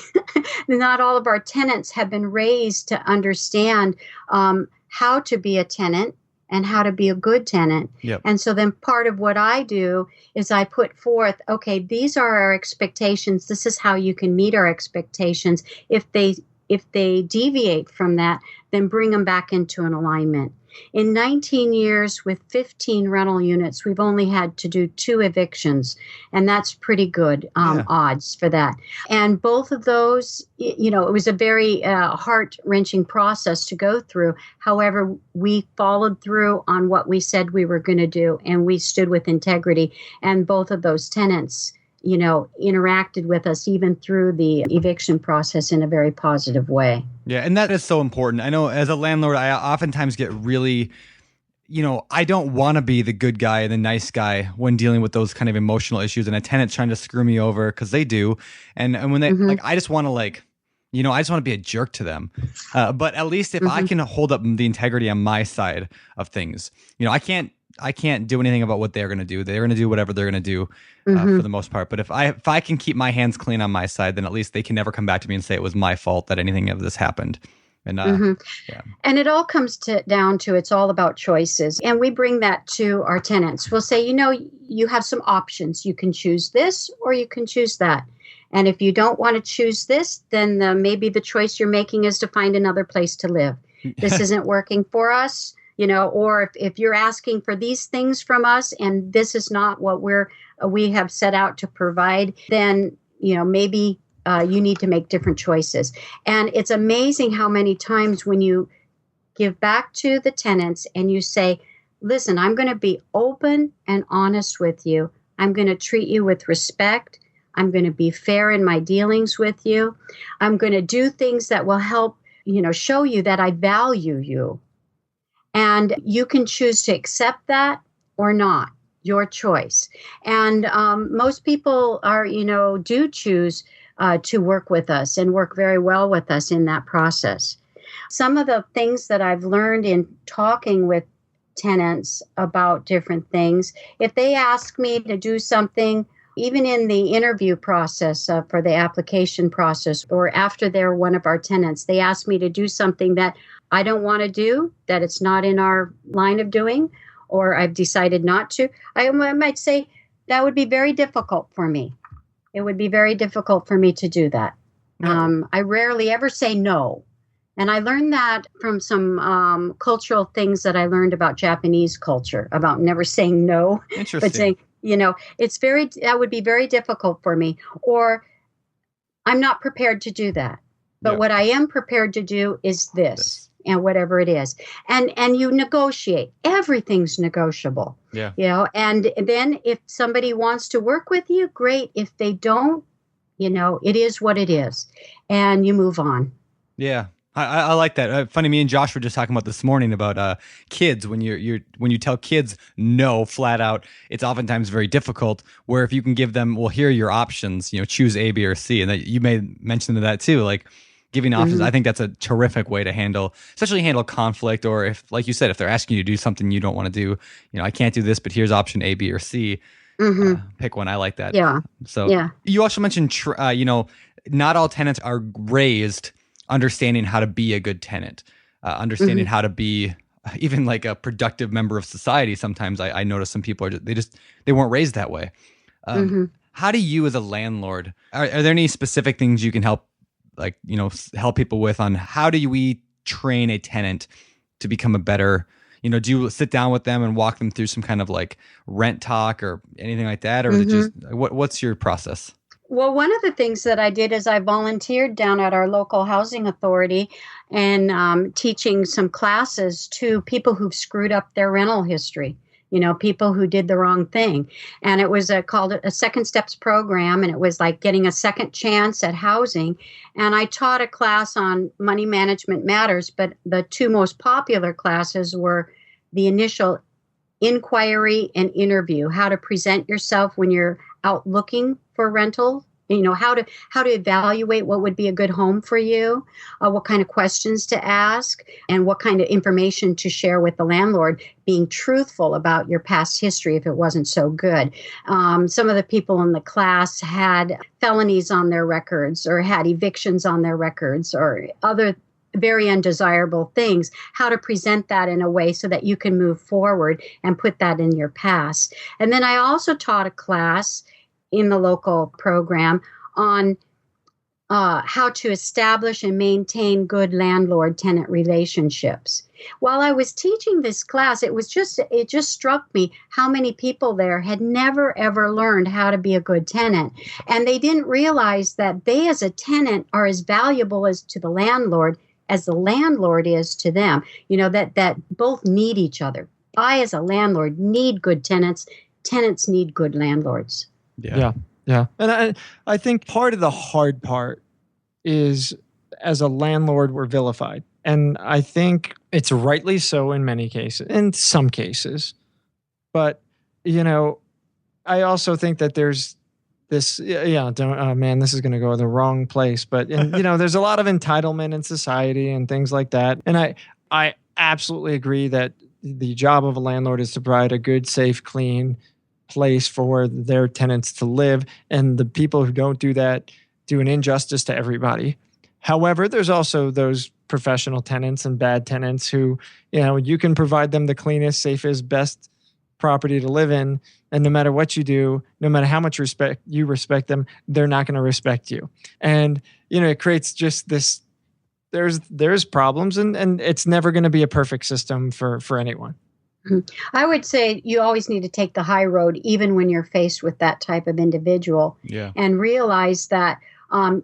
Not all of our tenants have been raised to understand how to be a tenant and how to be a good tenant. Yep. And so then part of what I do is I put forth, okay, these are our expectations. This is how you can meet our expectations. If they deviate from that, then bring them back into an alignment. In 19 years with 15 rental units, we've only had to do 2 evictions, and that's pretty good odds for that. And both of those, it was a very heart-wrenching process to go through. However, we followed through on what we said we were going to do, and we stood with integrity. And both of those tenants, interacted with us even through the eviction process in a very positive way. Yeah, and that is so important. I know as a landlord, I oftentimes get really, I don't want to be the good guy and the nice guy when dealing with those kind of emotional issues and a tenant trying to screw me over, because they do. And when they, I just want to I just want to be a jerk to them. But at least if I can hold up the integrity on my side of things, I can't do anything about what they're going to do. They're going to do whatever they're going to do for the most part. But if I can keep my hands clean on my side, then at least they can never come back to me and say it was my fault that anything of this happened. And And it all comes down to it's all about choices. And we bring that to our tenants. We'll say, you have some options. You can choose this or you can choose that. And if you don't want to choose this, then maybe the choice you're making is to find another place to live. This isn't working for us. Or if you're asking for these things from us and this is not what we have set out to provide, then, maybe you need to make different choices. And it's amazing how many times when you give back to the tenants and you say, listen, I'm going to be open and honest with you. I'm going to treat you with respect. I'm going to be fair in my dealings with you. I'm going to do things that will help, show you that I value you. And you can choose to accept that or not, your choice. And most people do choose to work with us and work very well with us in that process. Some of the things that I've learned in talking with tenants about different things, if they ask me to do something, even in the interview process for the application process, or after they're one of our tenants, they ask me to do something that I don't want to do, that it's not in our line of doing, or I've decided not to, I might say that would be very difficult for me. It would be very difficult for me to do that. I rarely ever say no. And I learned that from some cultural things that I learned about Japanese culture, about never saying no, but saying, that would be very difficult for me, or I'm not prepared to do that. But what I am prepared to do is this. And whatever it is. And you negotiate. Everything's negotiable. Yeah. And then if somebody wants to work with you, great. If they don't, it is what it is. And you move on. Yeah. I like that. Funny, me and Josh were just talking about this morning about kids. When you tell kids no flat out, it's oftentimes very difficult. Where if you can give them, well, here are your options. Choose A, B, or C, and that you may mention that too. Like giving options, I think that's a terrific way to handle conflict. Or if, like you said, if they're asking you to do something you don't want to do, I can't do this, but here's option A, B, or C. Pick one. I like that. Yeah. So you also mentioned, not all tenants are raised understanding how to be a good tenant, understanding how to be even like a productive member of society. Sometimes I notice some people they weren't raised that way. How do you as a landlord, are there any specific things you can help like, help people with on how do we train a tenant to become a better, do you sit down with them and walk them through some kind of like rent talk or anything like that? Or is it just, what's your process? Well, one of the things that I did is I volunteered down at our local housing authority and teaching some classes to people who've screwed up their rental history, people who did the wrong thing. And it was called a Second Steps program, and it was like getting a second chance at housing. And I taught a class on money management matters, but the two most popular classes were the initial inquiry and interview, how to present yourself when you're out looking for rental, how to evaluate what would be a good home for you, what kind of questions to ask, and what kind of information to share with the landlord, being truthful about your past history if it wasn't so good. Some of the people in the class had felonies on their records or had evictions on their records or other very undesirable things, how to present that in a way so that you can move forward and put that in your past. And then I also taught a class in the local program on how to establish and maintain good landlord-tenant relationships. While I was teaching this class, it just struck me how many people there had never, ever learned how to be a good tenant. And they didn't realize that they as a tenant are as valuable as to the landlord as the landlord is to them, that both need each other. I, as a landlord, need good tenants. Tenants need good landlords. Yeah. And I think part of the hard part is, as a landlord, we're vilified. And I think it's rightly so in many cases, in some cases. But, I also think that there's this, man, this is going to go the wrong place. But, there's a lot of entitlement in society and things like that. And I absolutely agree that the job of a landlord is to provide a good, safe, clean place for their tenants to live. And the people who don't do that do an injustice to everybody. However, there's also those professional tenants and bad tenants who, you can provide them the cleanest, safest, best property to live in. And no matter what you do, no matter how much you respect them, they're not going to respect you. And, it creates just this, there's problems and it's never going to be a perfect system for anyone. I would say you always need to take the high road, even when you're faced with that type of individual, and realize that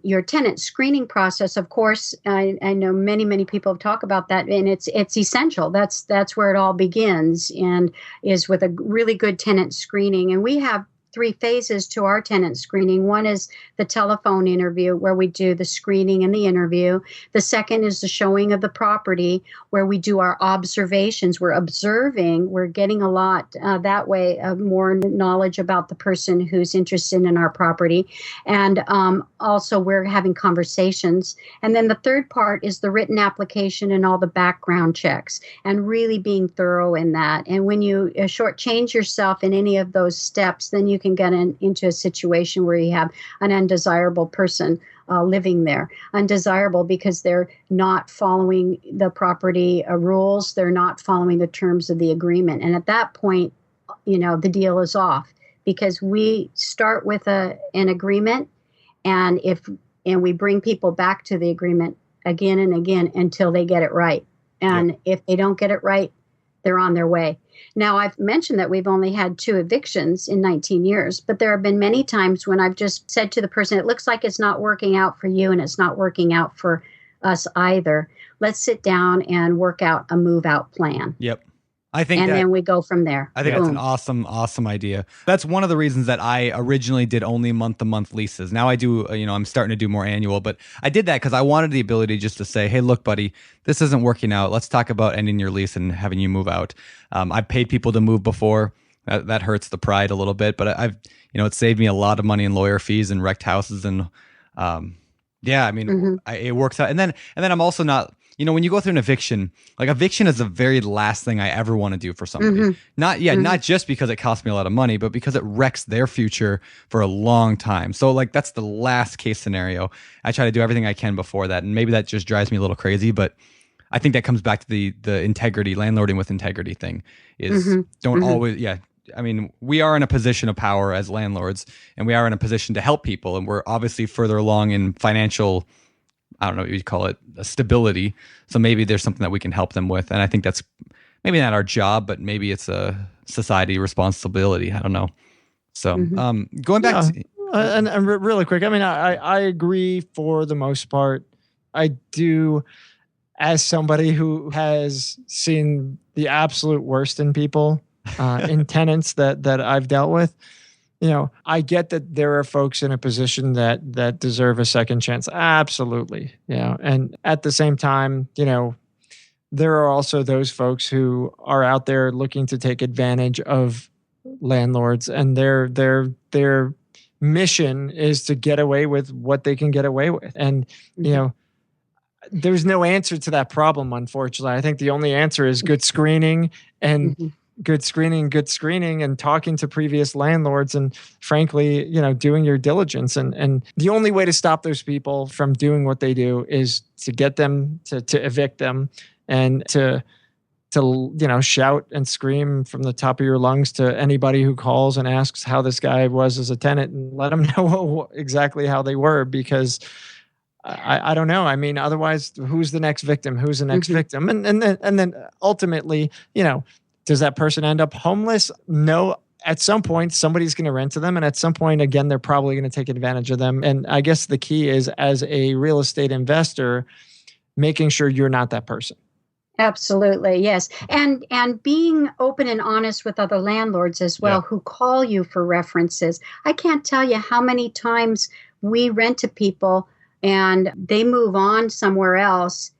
your tenant screening process, of course, I know many people have talked about that, and it's essential. That's where it all begins, and is with a really good tenant screening. And we have 3 phases to our tenant screening. One is the telephone interview, where we do the screening and the interview. The second is the showing of the property, where we do our observations. We're observing. We're getting a lot that way of more knowledge about the person who's interested in our property. And also we're having conversations. And then the third part is the written application and all the background checks, and really being thorough in that. And when you shortchange yourself in any of those steps, then you can get into a situation where you have an undesirable person living there. Undesirable because they're not following the property rules. They're not following the terms of the agreement. And at that point, the deal is off, because we start with an agreement, and we bring people back to the agreement again and again until they get it right. And if they don't get it right, they're on their way. Now, I've mentioned that we've only had 2 evictions in 19 years, but there have been many times when I've just said to the person, it looks like it's not working out for you and it's not working out for us either. Let's sit down and work out a move out plan. Yep. And then we go from there. I think that's an awesome idea. That's one of the reasons that I originally did only month-to-month leases. Now I do, I'm starting to do more annual, but I did that because I wanted the ability just to say, hey, look, buddy, this isn't working out. Let's talk about ending your lease and having you move out. I've paid people to move before. That hurts the pride a little bit, but it saved me a lot of money in lawyer fees and wrecked houses. And it works out. And then I'm also not, when you go through an eviction, like eviction is the very last thing I ever want to do for somebody. Not just because it costs me a lot of money, but because it wrecks their future for a long time. So like that's the last case scenario. I try to do everything I can before that. And maybe that just drives me a little crazy, but I think that comes back to the integrity, landlording with integrity thing is always, I mean, we are in a position of power as landlords, and we are in a position to help people. And we're obviously further along in financial I don't know what you'd call it, a stability. So maybe there's something that we can help them with. And I think that's maybe not our job, but maybe it's a society responsibility. I don't know. So going back to... And really quick, I mean, I agree for the most part. I do, as somebody who has seen the absolute worst in people, in tenants that I've dealt with, I get that there are folks in a position that deserve a second chance. Absolutely. And at the same time, there are also those folks who are out there looking to take advantage of landlords, and their mission is to get away with what they can get away with. And, there's no answer to that problem, unfortunately. I think the only answer is good screening and good screening and talking to previous landlords and frankly, doing your diligence. And the only way to stop those people from doing what they do is to get them to evict them and to shout and scream from the top of your lungs to anybody who calls and asks how this guy was as a tenant, and let them know exactly how they were, because I don't know. I mean, otherwise, who's the next victim? Who's the next victim? And then ultimately, does that person end up homeless? No. At some point, somebody's going to rent to them. And at some point, again, they're probably going to take advantage of them. And I guess the key is, as a real estate investor, making sure you're not that person. Absolutely, yes. And being open and honest with other landlords as well, who call you for references. I can't tell you how many times we rent to people and they move on somewhere else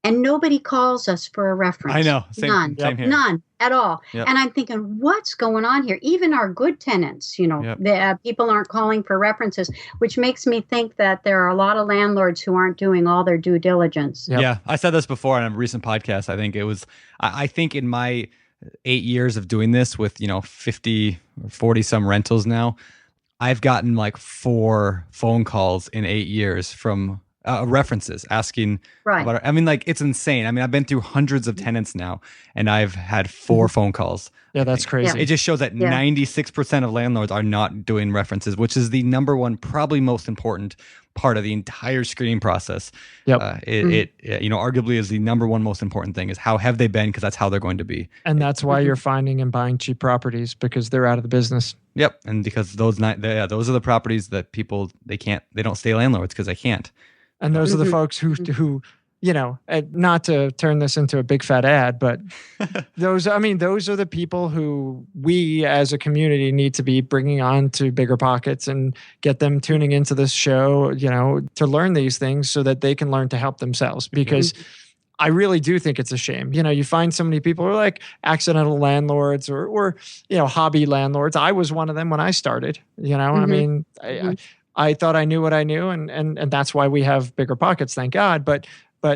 and nobody calls us for a reference. I know. None here. None at all. Yep. And I'm thinking, what's going on here? Even our good tenants, the people aren't calling for references, which makes me think that there are a lot of landlords who aren't doing all their due diligence. Yep. Yeah. I said this before on a recent podcast. I think in my 8 years of doing this with, 50 or 40 some rentals now, I've gotten like 4 phone calls in 8 years from references asking about it. I mean, like, it's insane. I mean, I've been through hundreds of tenants now, and I've had 4 phone calls. Yeah, that's crazy. It just shows that 96% of landlords are not doing references, which is the number one, probably most important part of the entire screening process. Yep. It arguably is the number one most important thing, is how have they been, because that's how they're going to be. And that's why you're finding and buying cheap properties, because they're out of the business. Yep. And because those are the properties that people, they don't stay landlords because they can't. And those are the folks who not to turn this into a big fat ad, but those are the people who we as a community need to be bringing on to BiggerPockets and get them tuning into this show, to learn these things so that they can learn to help themselves. Because I really do think it's a shame. You find so many people who are like accidental landlords or hobby landlords. I was one of them when I started, I mean, I thought I knew what I knew, and that's why we have BiggerPockets, thank God. But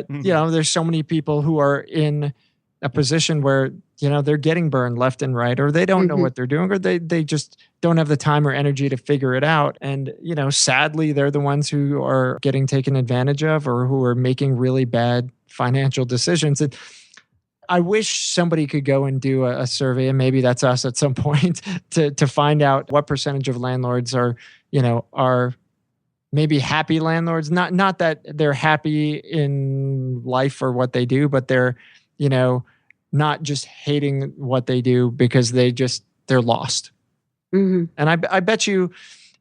there's so many people who are in a position where, they're getting burned left and right, or they don't know what they're doing, or they just don't have the time or energy to figure it out. And, sadly, they're the ones who are getting taken advantage of, or who are making really bad financial decisions. And I wish somebody could go and do a survey, and maybe that's us at some point, to find out what percentage of landlords are maybe happy landlords. Not that they're happy in life or what they do, but they're, not just hating what they do because they're lost. And I bet you,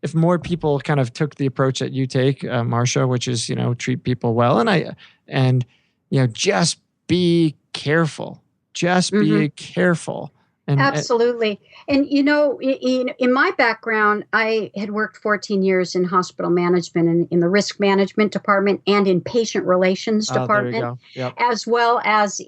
if more people kind of took the approach that you take, Marsha, which is, treat people well, and just be careful. Just be careful. Absolutely. And, in my background, I had worked 14 years in hospital management and in the risk management department and in patient relations department, as well as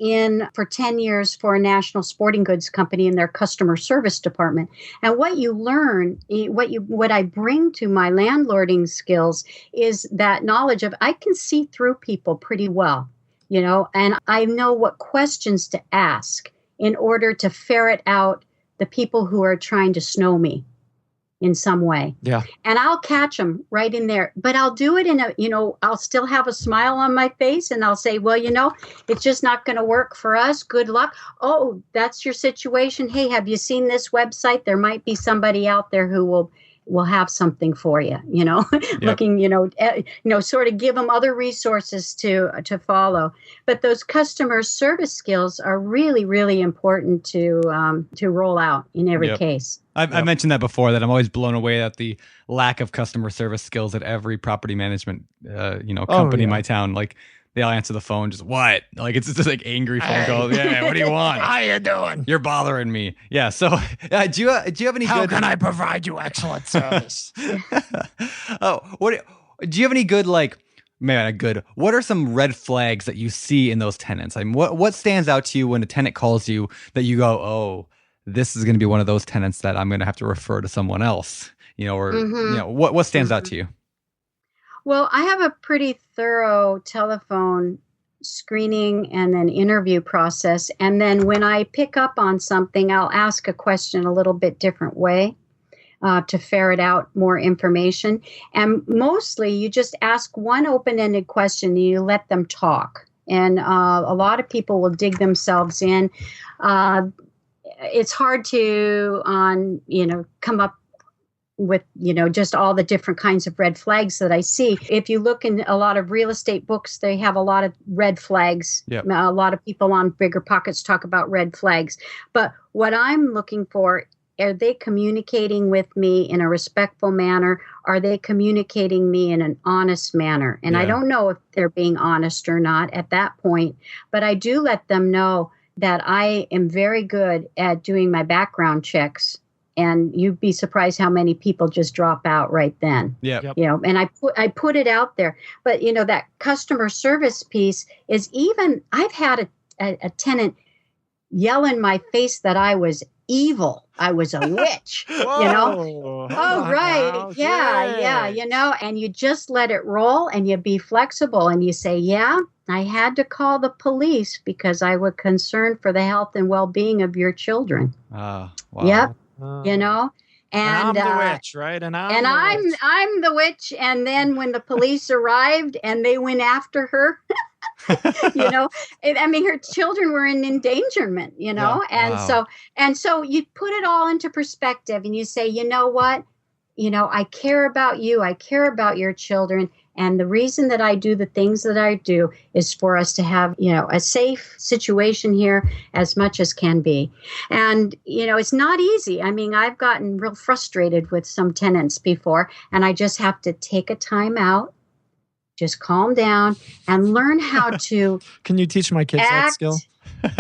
for 10 years for a national sporting goods company in their customer service department. And what you learn, what I bring to my landlording skills is that knowledge of, I can see through people pretty well, and I know what questions to ask in order to ferret out the people who are trying to snow me in some way. Yeah. And I'll catch them right in there. But I'll do it I'll still have a smile on my face, and I'll say, well, it's just not going to work for us. Good luck. Oh, that's your situation. Hey, have you seen this website? There might be somebody out there who will will have something for you, looking, sort of give them other resources to follow. But those customer service skills are really, really important to roll out in every case. I've mentioned that before, that I'm always blown away at the lack of customer service skills at every property management, company in my town. Like, they all answer the phone, just what? Like, it's just like angry phone calls. Yeah, what do you want? How you doing? You're bothering me. Yeah. So, do you have any? How can I provide you excellent service? Do you have any good, like, maybe not good? What are some red flags that you see in those tenants? I mean, what stands out to you when a tenant calls you that you go, oh, this is going to be one of those tenants that I'm going to have to refer to someone else? What stands out to you? Well, I have a pretty thorough telephone screening and then interview process. And then when I pick up on something, I'll ask a question a little bit different way to ferret out more information. And mostly you just ask one open-ended question and you let them talk. And a lot of people will dig themselves in. It's hard to come up with, just all the different kinds of red flags that I see. If you look in a lot of real estate books, they have a lot of red flags. Yep. A lot of people on BiggerPockets talk about red flags. But what I'm looking for, are they communicating with me in a respectful manner? Are they communicating me in an honest manner? And I don't know if they're being honest or not at that point, but I do let them know that I am very good at doing my background checks. And you'd be surprised how many people just drop out right then. Yeah. Yep. And I put it out there. But, that customer service piece is even, I've had a tenant yell in my face that I was evil. I was a witch, Whoa. Oh, right. Wow. Yeah. And you just let it roll and you be flexible and you say, yeah, I had to call the police because I was concerned for the health and well-being of your children. Wow. Yep. And I'm the witch, right? And I'm the witch. And then when the police arrived and they went after her, her children were in endangerment, and so you put it all into perspective and you say, you know what, I care about you. I care about your children. And the reason that I do the things that I do is for us to have, a safe situation here as much as can be. And, it's not easy. I mean, I've gotten real frustrated with some tenants before, and I just have to take a time out, just calm down and learn how to Can you teach my kids that skill?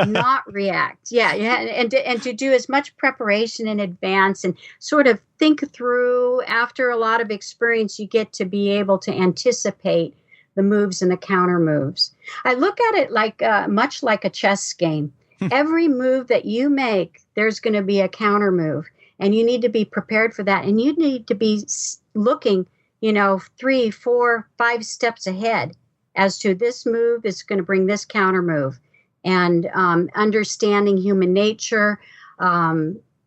Not react. Yeah. And to do as much preparation in advance and sort of think through. After a lot of experience, you get to be able to anticipate the moves and the counter moves. I look at it like much like a chess game. Every move that you make, there's going to be a counter move, and you need to be prepared for that. And you need to be looking, 3, 4, 5 steps ahead as to this move is going to bring this counter move. And understanding human nature,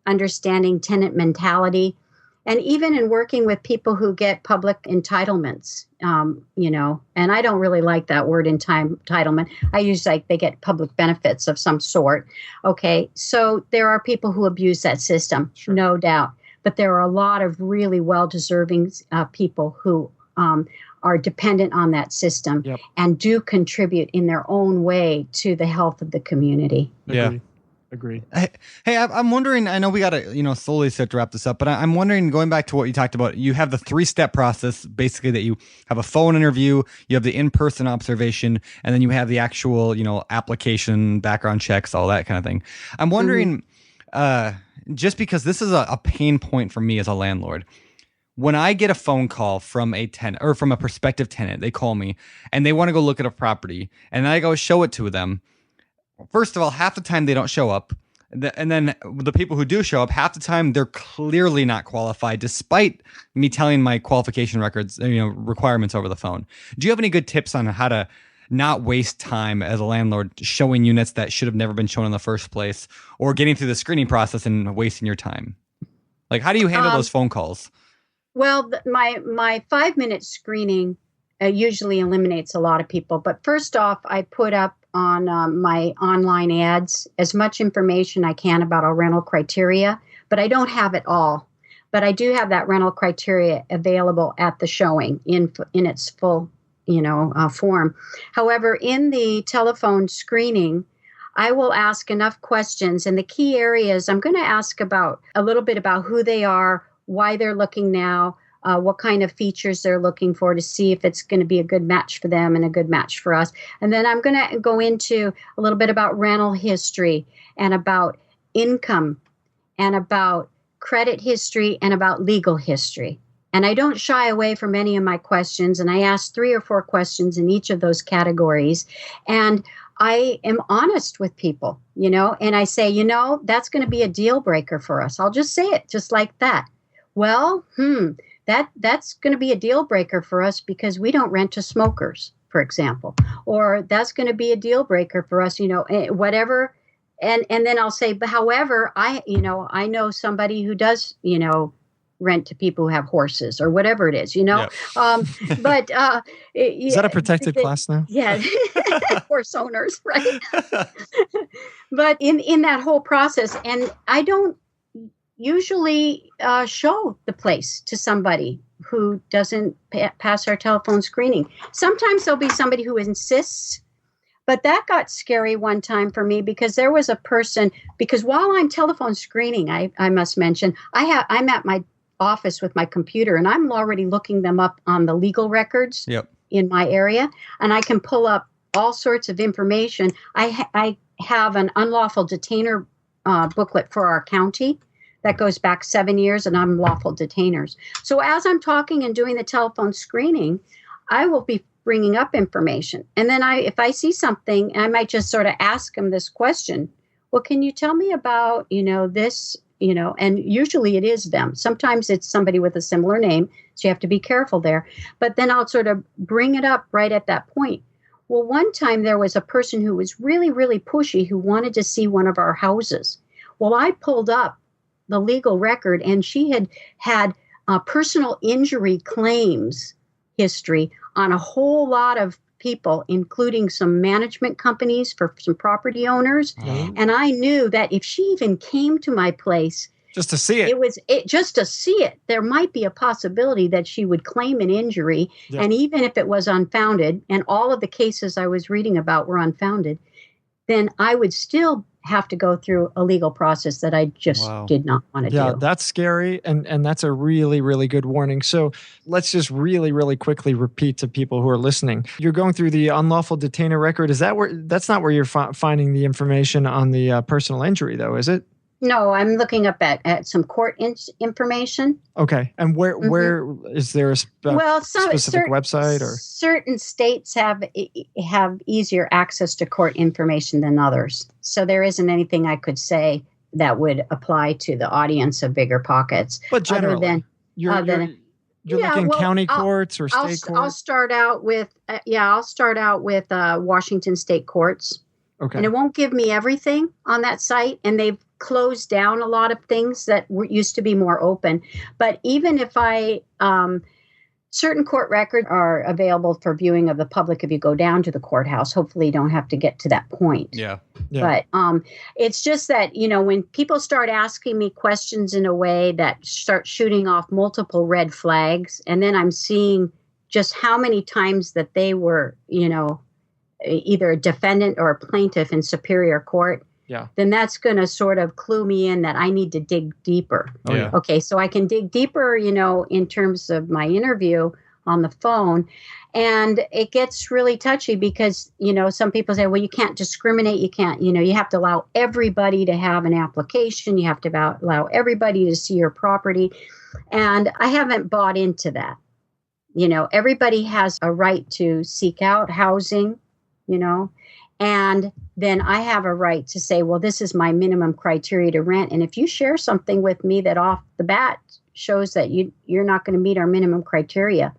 understanding tenant mentality, and even in working with people who get public entitlements, and I don't really like that word entitlement. I use they get public benefits of some sort. Okay, so there are people who abuse that system, sure. No doubt. But there are a lot of really well-deserving people who are dependent on that system, yep. And do contribute in their own way to the health of the community. Yeah. Agree. Hey, I'm wondering, I know we got to, slowly start to wrap this up, but I'm wondering, going back to what you talked about, you have the 3-step process, basically, that you have a phone interview, you have the in-person observation, and then you have the actual, application, background checks, all that kind of thing. I'm wondering, just because this is a pain point for me as a landlord, when I get a phone call from a tenant or from a prospective tenant, they call me and they want to go look at a property, and I go show it to them. First of all, half the time they don't show up. And then the people who do show up, half the time they're clearly not qualified, despite me telling my qualification records, requirements over the phone. Do you have any good tips on how to not waste time as a landlord showing units that should have never been shown in the first place, or getting through the screening process and wasting your time? Like, how do you handle those phone calls? Well, my 5-minute screening usually eliminates a lot of people. But first off, I put up on my online ads as much information I can about our rental criteria, but I don't have it all. but I do have that rental criteria available at the showing in its full, form. However, in the telephone screening, I will ask enough questions, and the key areas I'm going to ask about a little bit about who they are, why they're looking now, what kind of features they're looking for to see if it's going to be a good match for them and a good match for us. And then I'm going to go into a little bit about rental history and about income and about credit history and about legal history. And I don't shy away from any of my questions, and I ask 3 or 4 questions in each of those categories. And I am honest with people, and I say, that's going to be a deal breaker for us. I'll just say it just like that. Well, that's going to be a deal breaker for us because we don't rent to smokers, for example, or that's going to be a deal breaker for us, whatever. And then I'll say, but however, I know somebody who does, rent to people who have horses or whatever it is, Yeah. But is that a protected class now? Yeah, horse owners, right? But in that whole process, and I don't usually show the place to somebody who doesn't pass our telephone screening. Sometimes there'll be somebody who insists. But that got scary one time for me because there was a person, because while I'm telephone screening, I must mention, I'm at my office with my computer and I'm already looking them up on the legal records in my area. And I can pull up all sorts of information. I have an unlawful detainer booklet for our county that goes back 7 years and unlawful detainers. So as I'm talking and doing the telephone screening, I will be bringing up information. And then if I see something, I might just sort of ask them this question. Well, can you tell me about, this, and usually it is them. Sometimes it's somebody with a similar name. So you have to be careful there. But then I'll sort of bring it up right at that point. Well, one time there was a person who was really, really pushy who wanted to see one of our houses. Well, I pulled up the legal record and she had personal injury claims history on a whole lot of people, including some management companies for some property owners. Mm-hmm. And I knew that if she even came to my place, just to see it, just to see it, there might be a possibility that she would claim an injury. Yep. And even if it was unfounded, and all of the cases I was reading about were unfounded, then I would still have to go through a legal process that I just did not want to do. Yeah, that's scary. And that's a really, really good warning. So let's just really, really quickly repeat to people who are listening. You're going through the unlawful detainer record. That's not where you're finding the information on the personal injury though, is it? No, I'm looking up at some court information. Okay. And where is there a specific website or? Certain states have easier access to court information than others. So there isn't anything I could say that would apply to the audience of BiggerPockets. But generally, you're looking county courts or state courts? I'll start out with Washington state courts. Okay. And it won't give me everything on that site. And they've closed down a lot of things that used to be more open. But even if certain court records are available for viewing of the public if you go down to the courthouse. Hopefully you don't have to get to that point. Yeah. But it's just that, when people start asking me questions in a way that start shooting off multiple red flags, and then I'm seeing just how many times that they were, either a defendant or a plaintiff in superior court, then that's going to sort of clue me in that I need to dig deeper. Oh, yeah. Okay, so I can dig deeper, in terms of my interview on the phone. And it gets really touchy because, some people say, well, you can't discriminate. You can't, you have to allow everybody to have an application. You have to allow everybody to see your property. And I haven't bought into that. Everybody has a right to seek out housing, and then I have a right to say, well, this is my minimum criteria to rent. And if you share something with me that off the bat shows that you're not going to meet our minimum criteria,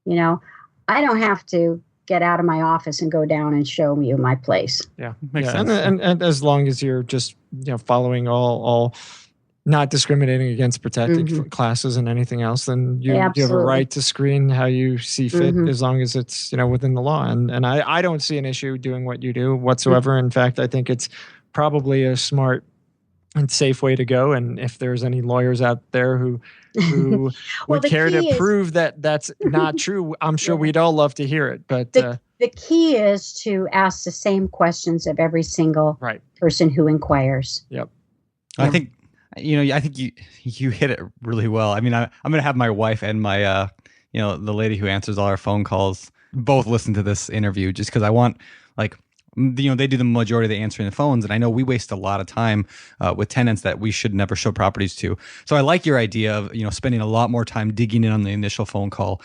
I don't have to get out of my office and go down and show you my place. Yeah, makes sense. And as long as you're just following all not discriminating against protected classes and anything else, then you have a right to screen how you see fit as long as it's within the law. And I don't see an issue doing what you do whatsoever. In fact, I think it's probably a smart and safe way to go. And if there's any lawyers out there who Well, would the care to key is- prove that that's not true, I'm sure we'd all love to hear it. But The key is to ask the same questions of every single right. person who inquires. Yep. I think, I think you hit it really well. I mean, I'm going to have my wife and my, the lady who answers all our phone calls both listen to this interview, just because I want, like, they do the majority of the answering the phones, and I know we waste a lot of time with tenants that we should never show properties to. So I like your idea of spending a lot more time digging in on the initial phone call.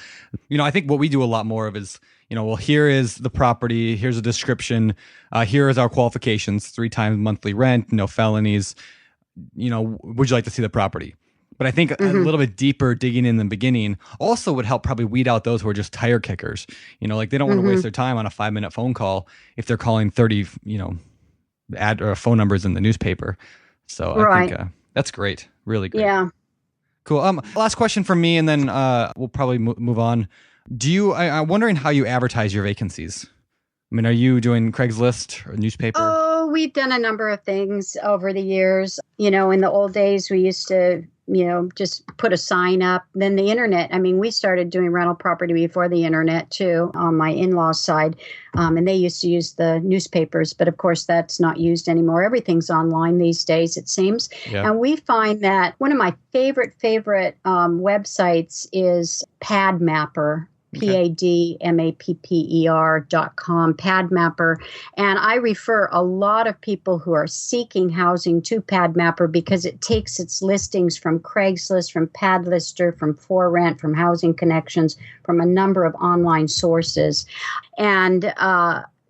I think what we do a lot more of is well, here is the property, here's a description, here is our qualifications: 3 times monthly rent, no felonies. Would you like to see the property? But I think a little bit deeper digging in the beginning also would help probably weed out those who are just tire kickers. Like they don't want to waste their time on a 5-minute phone call if they're calling 30, ad or phone numbers in the newspaper. So I think that's great. Really great. Yeah. Cool. Last question from me, and then we'll probably move on. I'm wondering how you advertise your vacancies. I mean, are you doing Craigslist or newspaper? Oh, we've done a number of things over the years. In the old days, we used to, just put a sign up. Then the internet, we started doing rental property before the internet too, on my in-laws side. And they used to use the newspapers, but of course that's not used anymore. Everything's online these days, it seems. Yeah. And we find that one of my favorite websites is PadMapper. PadMapper.com, PadMapper. And I refer a lot of people who are seeking housing to PadMapper because it takes its listings from Craigslist, from Padlister, from ForRent, from Housing Connections, from a number of online sources. And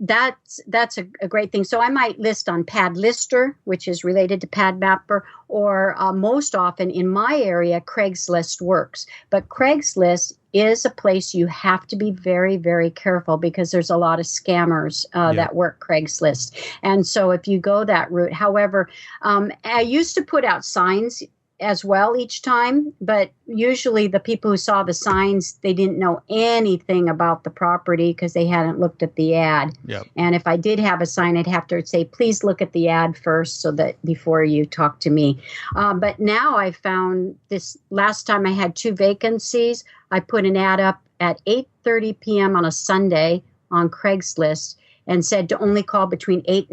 that's a great thing. So I might list on Padlister, which is related to PadMapper, or most often in my area, Craigslist works. But Craigslist is a place you have to be very, very careful because there's a lot of scammers that work Craigslist. And so if you go that route, however, I used to put out signs as well each time, but usually the people who saw the signs, they didn't know anything about the property because they hadn't looked at the ad. Yep. And if I did have a sign, I'd have to say, please look at the ad first so that before you talk to me. But now I found this last time I had 2 vacancies, I put an ad up at 8:30 p.m. on a Sunday on Craigslist and said to only call between 8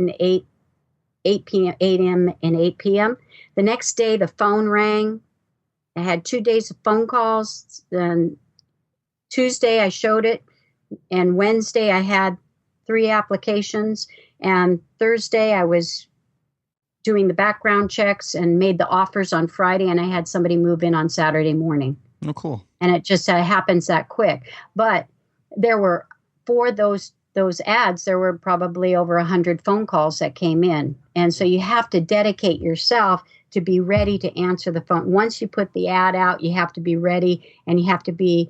a.m. and 8 p.m. The next day, the phone rang. I had 2 days of phone calls. Then Tuesday, I showed it. And Wednesday, I had 3 applications. And Thursday, I was doing the background checks and made the offers on Friday. And I had somebody move in on Saturday morning. Oh, cool. And it just happens that quick. But there were, for those ads, there were probably over 100 phone calls that came in. And so you have to dedicate yourself to be ready to answer the phone. Once you put the ad out, you have to be ready, and you have to be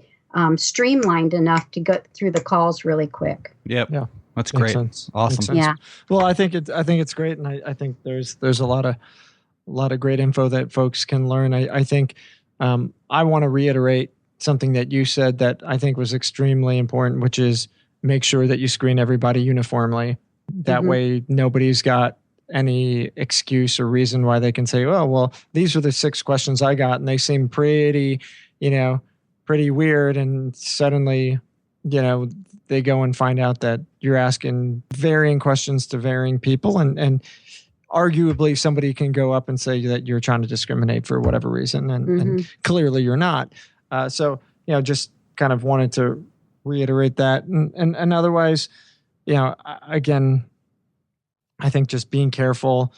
streamlined enough to go through the calls really quick. Yep. Yeah. That's Makes great. sense. Awesome. Makes sense. Yeah. Well, I think it's great, and I think there's a lot of great info that folks can learn. I think I want to reiterate something that you said that I think was extremely important, which is make sure that you screen everybody uniformly. That way, nobody's got any excuse or reason why they can say, oh, well, these are the 6 questions I got, and they seem pretty weird. And suddenly, they go and find out that you're asking varying questions to varying people. And arguably somebody can go up and say that you're trying to discriminate for whatever reason. And clearly you're not. So, just kind of wanted to reiterate that. And otherwise, again, I think just being careful,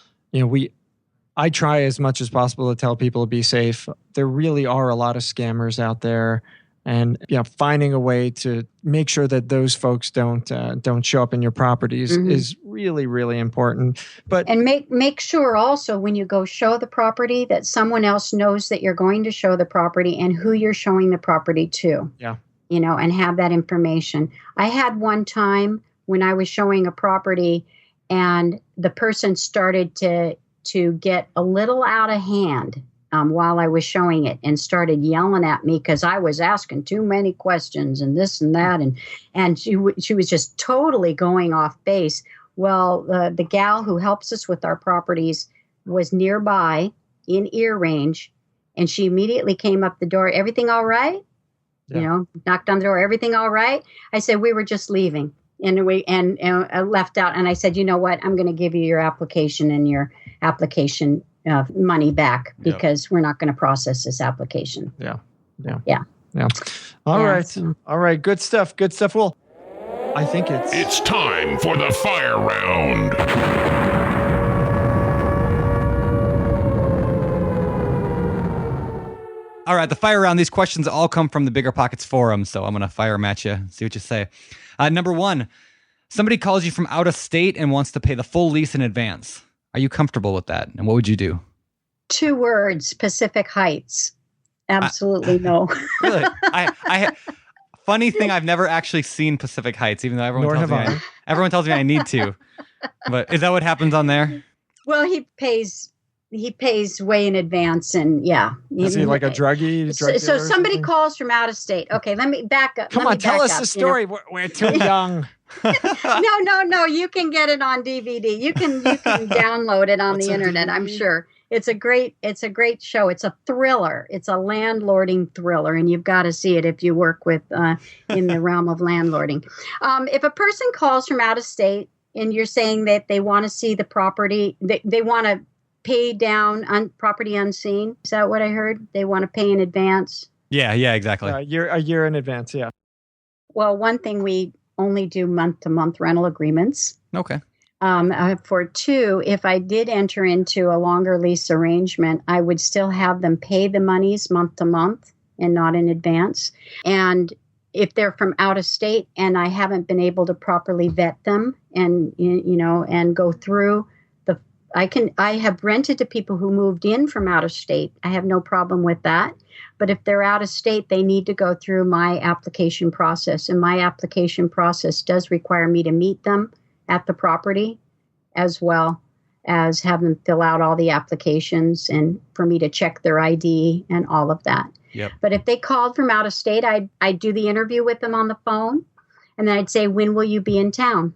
I try as much as possible to tell people to be safe. There really are a lot of scammers out there, and finding a way to make sure that those folks don't show up in your properties is really, really important. And make sure also when you go show the property that someone else knows that you're going to show the property and who you're showing the property to. Yeah. And have that information. I had one time when I was showing a property and the person started to get a little out of hand while I was showing it and started yelling at me because I was asking too many questions and this and that. And she was just totally going off base. Well, the gal who helps us with our properties was nearby in ear range, and she immediately came up the door. Everything all right? Yeah. Knocked on the door. Everything all right? I said, we were just leaving. And I left out. And I said, you know what? I'm going to give you your application and your application money back because we're not going to process this application. Yeah. All right. Good stuff. Well, I think it's time for the fire round. All right, the fire round. These questions all come from the BiggerPockets forum, so I'm going to fire them at you, see what you say. Number one, somebody calls you from out of state and wants to pay the full lease in advance. Are you comfortable with that? And what would you do? 2 words, Pacific Heights. Absolutely no. Really? Funny thing, I've never actually seen Pacific Heights, even though everyone tells me I need to. But is that what happens on there? Well, he pays way in advance, and Is he like a druggie? So somebody calls from out of state. Okay, let me back up. Come on, tell us the story. We're too young. No. You can get it on DVD. You can download it on the internet. I'm sure. It's a great show. It's a thriller. It's a landlording thriller, and you've got to see it if you work with in the realm of landlording. If a person calls from out of state and you're saying that they want to see the property, they want to pay down on property unseen. Is that what I heard? They want to pay in advance. Yeah, exactly. A year in advance. Yeah. Well, one thing, we only do month-to-month rental agreements. Okay. For 2, if I did enter into a longer lease arrangement, I would still have them pay the monies month to month and not in advance. And if they're from out of state and I haven't been able to properly vet them and go through I have rented to people who moved in from out of state. I have no problem with that. But if they're out of state, they need to go through my application process. And my application process does require me to meet them at the property, as well as have them fill out all the applications and for me to check their ID and all of that. Yep. But if they called from out of state, I'd do the interview with them on the phone. And then I'd say, when will you be in town?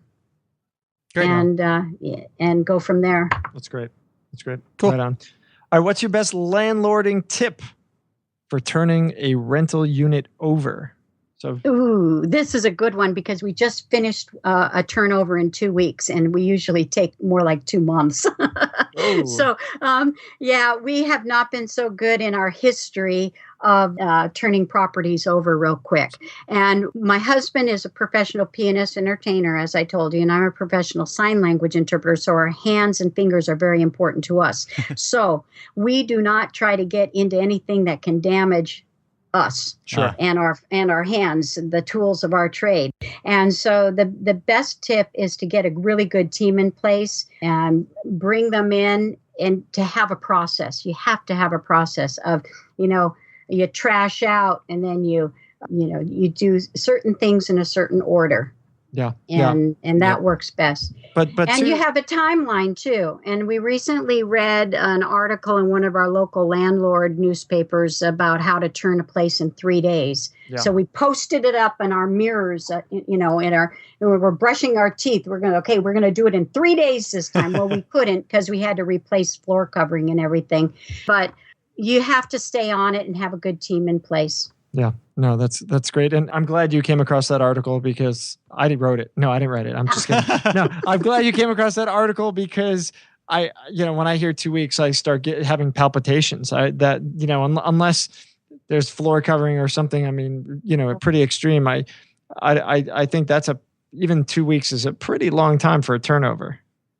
Great. And go from there. That's great. Cool. Right on. All right. What's your best landlording tip for turning a rental unit over? Ooh, this is a good one because we just finished a turnover in 2 weeks, and we usually take more like 2 months. So, we have not been so good in our history of turning properties over real quick. And my husband is a professional pianist entertainer, as I told you, and I'm a professional sign language interpreter. So our hands and fingers are very important to us. So we do not try to get into anything that can damage us and our hands, the tools of our trade. And so the best tip is to get a really good team in place and bring them in, and to have a process. You have to have a process of, you trash out, and then you do certain things in a certain order. And that works best. But you have a timeline too. And we recently read an article in one of our local landlord newspapers about how to turn a place in 3 days. Yeah. So we posted it up in our mirrors, we're brushing our teeth. We're going to do it in 3 days this time. Well, we couldn't because we had to replace floor covering and everything. But you have to stay on it and have a good team in place. Yeah, no, that's great. And I'm glad you came across that article because I wrote it. No, I didn't write it. I'm just kidding. No, I'm glad you came across that article because when I hear 2 weeks, I start having palpitations. Unless there's floor covering or something, pretty extreme. I think even 2 weeks is a pretty long time for a turnover.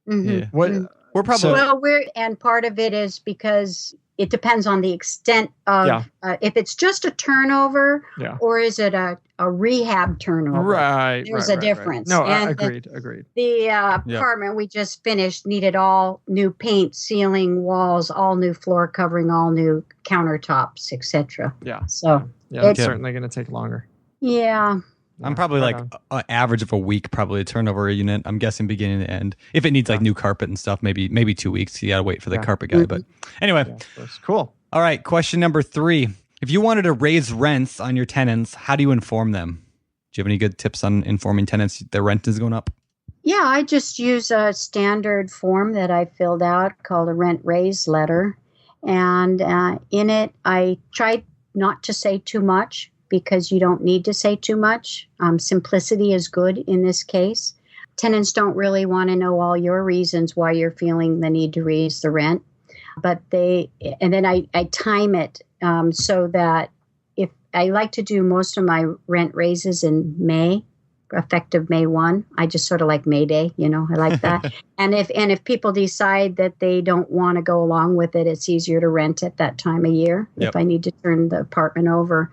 Mm-hmm. Yeah. We're probably and part of it is because it depends on the extent of if it's just a turnover or is it a rehab turnover. Right. There's a difference. No, and agreed. The apartment we just finished needed all new paint, ceiling, walls, all new floor covering, all new countertops, etc. Yeah. So it's certainly going to take longer. Yeah. I'm probably an average of a week, probably to turn over a unit. I'm guessing beginning to end. If it needs new carpet and stuff, maybe 2 weeks. You got to wait for the carpet guy. But anyway, cool. All right. Question number 3. If you wanted to raise rents on your tenants, how do you inform them? Do you have any good tips on informing tenants their rent is going up? Yeah, I just use a standard form that I filled out called a rent raise letter. And in it, I try not to say too much because you don't need to say too much. Simplicity is good in this case. Tenants don't really want to know all your reasons why you're feeling the need to raise the rent. But then I time it so that if I like to do most of my rent raises in May, effective May 1. I just sort of like May Day, I like that. and if people decide that they don't want to go along with it, it's easier to rent at that time of year if I need to turn the apartment over.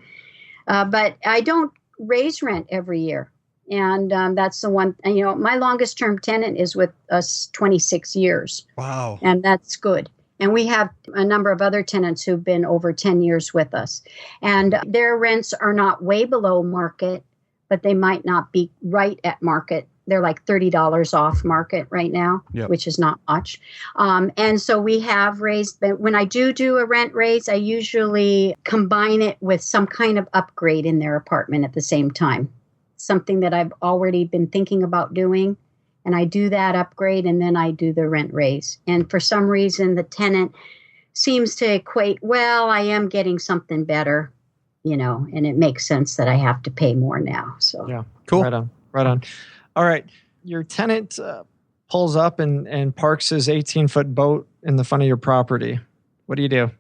But I don't raise rent every year. And that's the one, my longest term tenant is with us 26 years. Wow. And that's good. And we have a number of other tenants who've been over 10 years with us. And their rents are not way below market, but they might not be right at market. They're like $30 off market right now, which is not much. And so we have raised, but when I do a rent raise, I usually combine it with some kind of upgrade in their apartment at the same time. Something that I've already been thinking about doing. And I do that upgrade and then I do the rent raise. And for some reason, the tenant seems to equate, well, I am getting something better, and it makes sense that I have to pay more now. So yeah, cool. Right on. All right. Your tenant pulls up and parks his 18-foot boat in the front of your property. What do you do?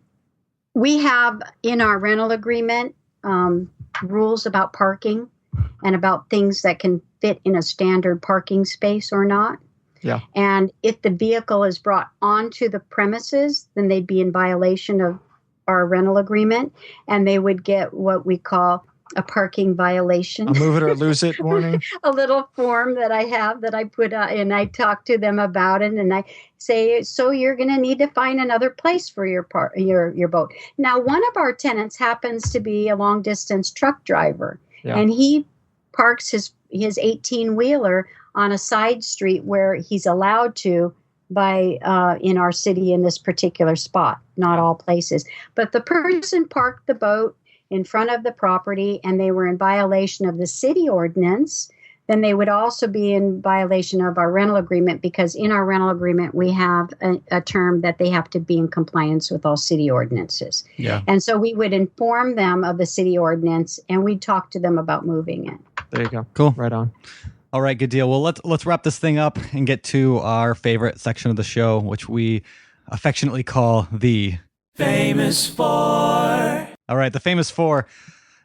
We have in our rental agreement rules about parking and about things that can fit in a standard parking space or not. Yeah. And if the vehicle is brought onto the premises, then they'd be in violation of our rental agreement, and they would get what we call a parking violation. A move it or lose it warning. A little form that I have that I put and I talk to them about it, and I say, so you're going to need to find another place for your boat. Now, one of our tenants happens to be a long distance truck driver, and he parks his 18-wheeler on a side street where he's allowed to by in our city in this particular spot, not all places. But the person parked the boat in front of the property and they were in violation of the city ordinance, then they would also be in violation of our rental agreement, because in our rental agreement, we have a term that they have to be in compliance with all city ordinances. Yeah. And so we would inform them of the city ordinance and we'd talk to them about moving it. There you go. Cool. Right on. All right, good deal. Well, let's wrap this thing up and get to our favorite section of the show, which we affectionately call the Famous Four. All right, the Famous Four.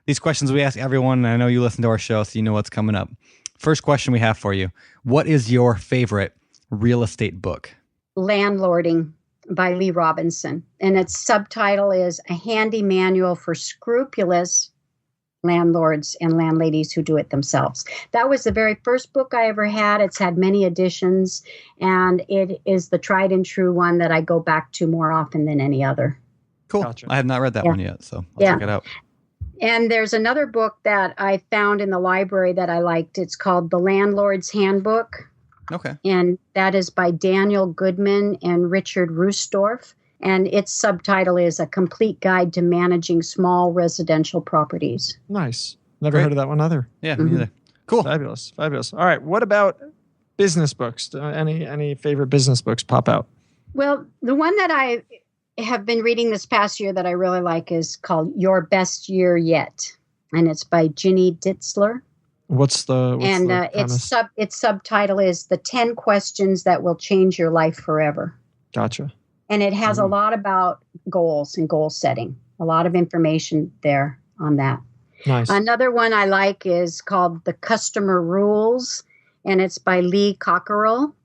These questions we ask everyone, and I know you listen to our show, so you know what's coming up. First question we have for you. What is your favorite real estate book? Landlording by Lee Robinson. And its subtitle is A Handy Manual for Scrupulous Landlords and Landladies Who Do It Themselves. That was the very first book I ever had. It's had many editions, and it is the tried and true one that I go back to more often than any other. Cool. Gotcha. I have not read that one yet, so I'll check it out. And there's another book that I found in the library that I liked. It's called The Landlord's Handbook. Okay. And that is by Daniel Goodman and Richard Roosdorf. And its subtitle is A Complete Guide to Managing Small Residential Properties. Nice. Never heard of that one either. Yeah, me neither. Cool. Fabulous. All right. What about business books? Any favorite business books pop out? Well, the one that I have been reading this past year that I really like is called Your Best Year Yet. And it's by Ginny Ditzler. What's the premise? Its subtitle is The 10 Questions That Will Change Your Life Forever. Gotcha. And it has a lot about goals and goal setting, a lot of information there on that. Nice. Another one I like is called The Customer Rules, and it's by Lee Cockerell,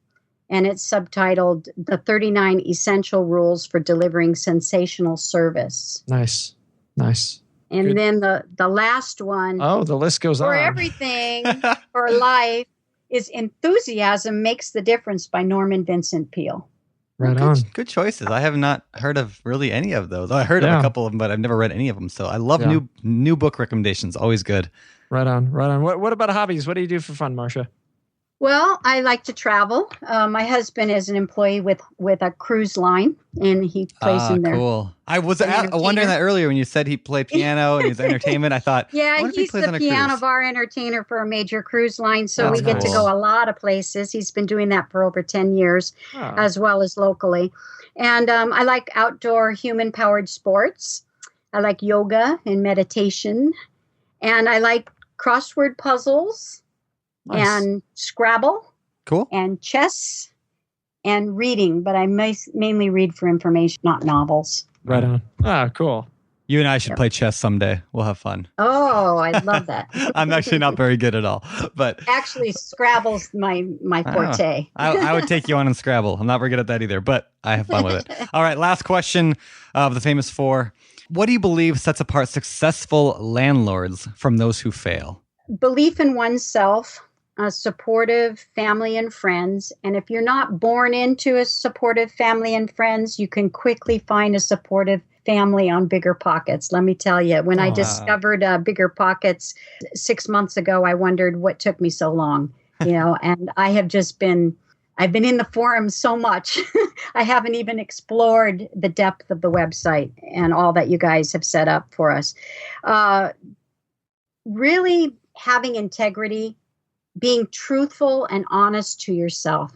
and it's subtitled The 39 Essential Rules for Delivering Sensational Service. Nice. And Good. then the last one. Oh, the list goes on. For everything, for life, is Enthusiasm Makes the Difference by Norman Vincent Peale. Right on. Good choices. I have not heard of really any of those. I heard of a couple of them, but I've never read any of them. So I love new book recommendations. Always good. Right on. What about hobbies? What do you do for fun, Marcia? Well, I like to travel. My husband is an employee with a cruise line, and he plays in there. Cool. I was wondering that earlier when you said he played piano and he's entertainment. I thought, yeah, he's the piano bar entertainer for a major cruise line. So we get to go a lot of places. He's been doing that for over 10 years, as well as locally. And I like outdoor human-powered sports. I like yoga and meditation. And I like crossword puzzles. Nice. And Scrabble. Cool. And chess and reading, but I mainly read for information, not novels. Right on. Ah, cool. You and I should play chess someday. We'll have fun. Oh, I love that. I'm actually not very good at all, but actually Scrabble's my forte. I would take you on in Scrabble. I'm not very good at that either, but I have fun with it. All right, last question of the famous four. What do you believe sets apart successful landlords from those who fail? Belief in oneself, a supportive family and friends. And if you're not born into a supportive family and friends, you can quickly find a supportive family on BiggerPockets. Let me tell you, when I discovered BiggerPockets 6 months ago, I wondered what took me so long, and I've been in the forums so much. I haven't even explored the depth of the website and all that you guys have set up for us. Really having integrity, being truthful and honest to yourself,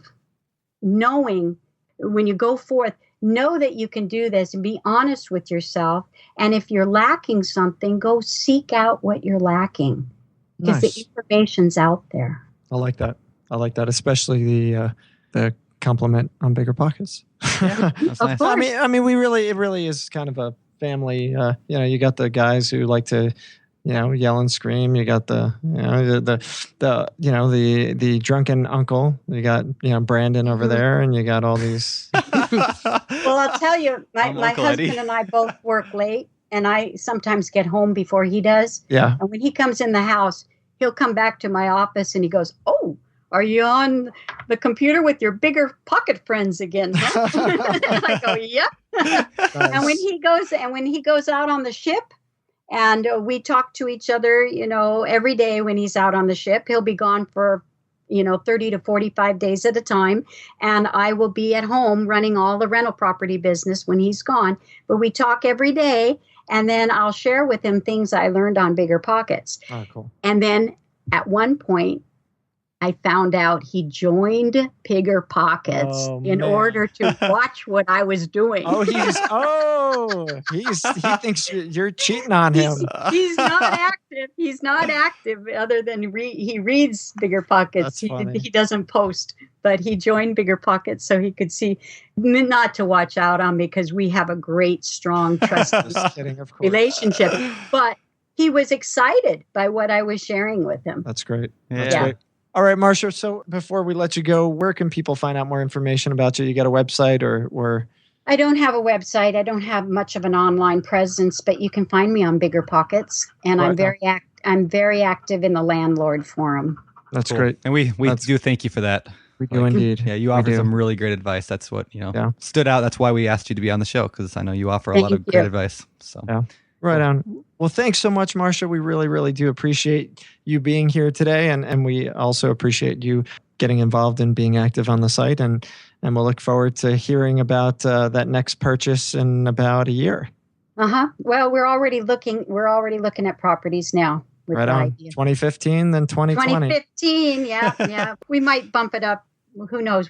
knowing when you go forth, know that you can do this and be honest with yourself. And if you're lacking something, go seek out what you're lacking because the information's out there. I like that. Especially the compliment on BiggerPockets. Yeah, that's nice. I mean, it really is kind of a family. You got the guys who like to, yell and scream. You got the drunken uncle. You got, Brandon over there, and you got all these. Well, I'll tell you, my husband and I both work late, and I sometimes get home before he does. Yeah. And when he comes in the house, he'll come back to my office and he goes, "Oh, are you on the computer with your BiggerPocket friends again?" Huh? And I go, "Yep." Nice. And when he goes out on the ship, and we talk to each other, every day when he's out on the ship, he'll be gone for, 30 to 45 days at a time. And I will be at home running all the rental property business when he's gone. But we talk every day, and then I'll share with him things I learned on BiggerPockets. Oh, cool. And then at one point, I found out he joined BiggerPockets in order to watch what I was doing. He thinks you're cheating on him. He's not active. He's not active other than he reads BiggerPockets. He doesn't post, but he joined BiggerPockets so he could see, not to watch out on me because we have a great, strong, trusting relationship. But he was excited by what I was sharing with him. That's great. That's great. All right, Marsha. So before we let you go, where can people find out more information about you? You got a website or? I don't have a website. I don't have much of an online presence, but you can find me on BiggerPockets, and I'm very active in the Landlord forum. That's great, and we do thank you for that. We do indeed. Yeah, you offer some really great advice. That's what stood out. That's why we asked you to be on the show, because I know you offer a lot of great advice. So yeah. Right on. Well, thanks so much, Marsha. We really, really do appreciate you being here today. And we also appreciate you getting involved and being active on the site. And we'll look forward to hearing about that next purchase in about a year. Well, we're already looking at properties now. Right on. 2015, then 2020. 2015, yeah. We might bump it up. Who knows?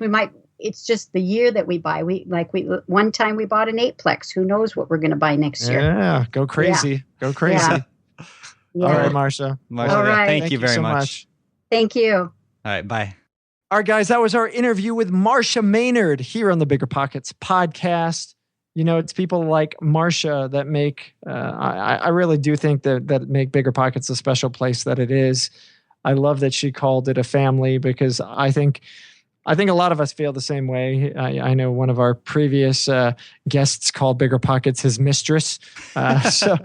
It's just the year that we buy. One time we bought an 8-plex. Who knows what we're going to buy next year? Yeah, go crazy. Yeah. Go crazy. Yeah. All right, Marsha. All right. Thank you very so much. Thank you. All right, bye. All right, guys, that was our interview with Marcia Maynard here on the BiggerPockets podcast. It's people like Marsha that make, I really do think that make BiggerPockets a special place that it is. I love that she called it a family because I think a lot of us feel the same way. I know one of our previous guests called BiggerPockets his mistress. So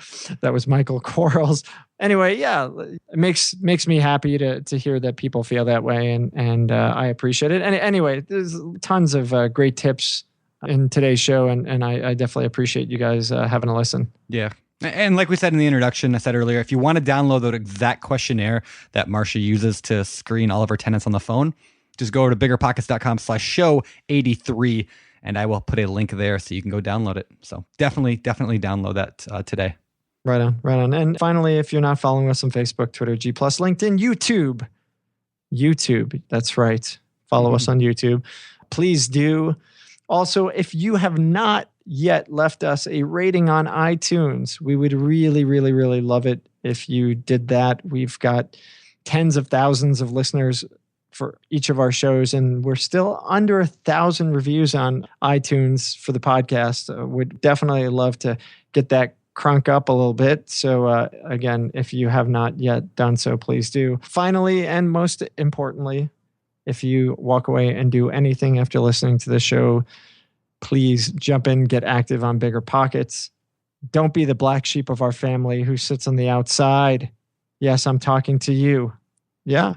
that was Michael Quarles. Anyway, yeah, it makes me happy to hear that people feel that way, and I appreciate it. And anyway, there's tons of great tips in today's show, and I definitely appreciate you guys having a listen. Yeah. And like we said in the introduction, I said earlier, if you want to download the exact questionnaire that Marsha uses to screen all of her tenants on the phone, just go over to biggerpockets.com/show83, and I will put a link there so you can go download it. So definitely download that today. Right on. And finally, if you're not following us on Facebook, Twitter, G+, LinkedIn, YouTube, that's right. Follow us on YouTube. Please do. Also, if you have not yet left us a rating on iTunes, we would really, really, really love it if you did that. We've got tens of thousands of listeners for each of our shows, and we're still under 1,000 reviews on iTunes for the podcast. Would definitely love to get that crunk up a little bit. So again, if you have not yet done so, please do. Finally, and most importantly, if you walk away and do anything after listening to the show, please jump in, get active on BiggerPockets. Don't be the black sheep of our family who sits on the outside. Yes, I'm talking to you. Yeah.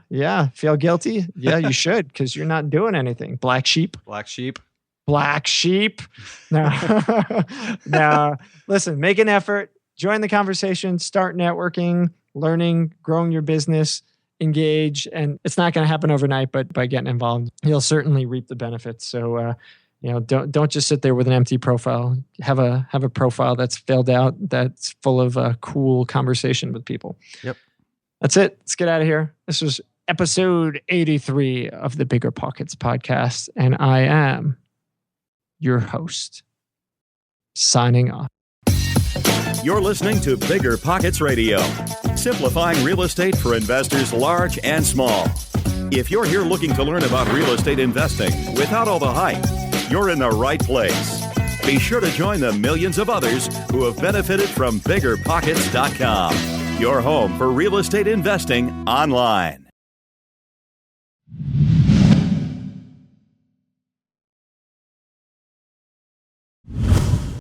Feel guilty? Yeah, you should, because you're not doing anything. Black sheep. No. Listen, make an effort. Join the conversation. Start networking, learning, growing your business. Engage. And it's not going to happen overnight, but by getting involved, you'll certainly reap the benefits. So, don't just sit there with an empty profile. Have a profile that's filled out, that's full of cool conversation with people. Yep. That's it. Let's get out of here. This was episode 83 of the BiggerPockets podcast, and I am your host, signing off. You're listening to BiggerPockets Radio, simplifying real estate for investors large and small. If you're here looking to learn about real estate investing without all the hype, you're in the right place. Be sure to join the millions of others who have benefited from BiggerPockets.com, your home for real estate investing online.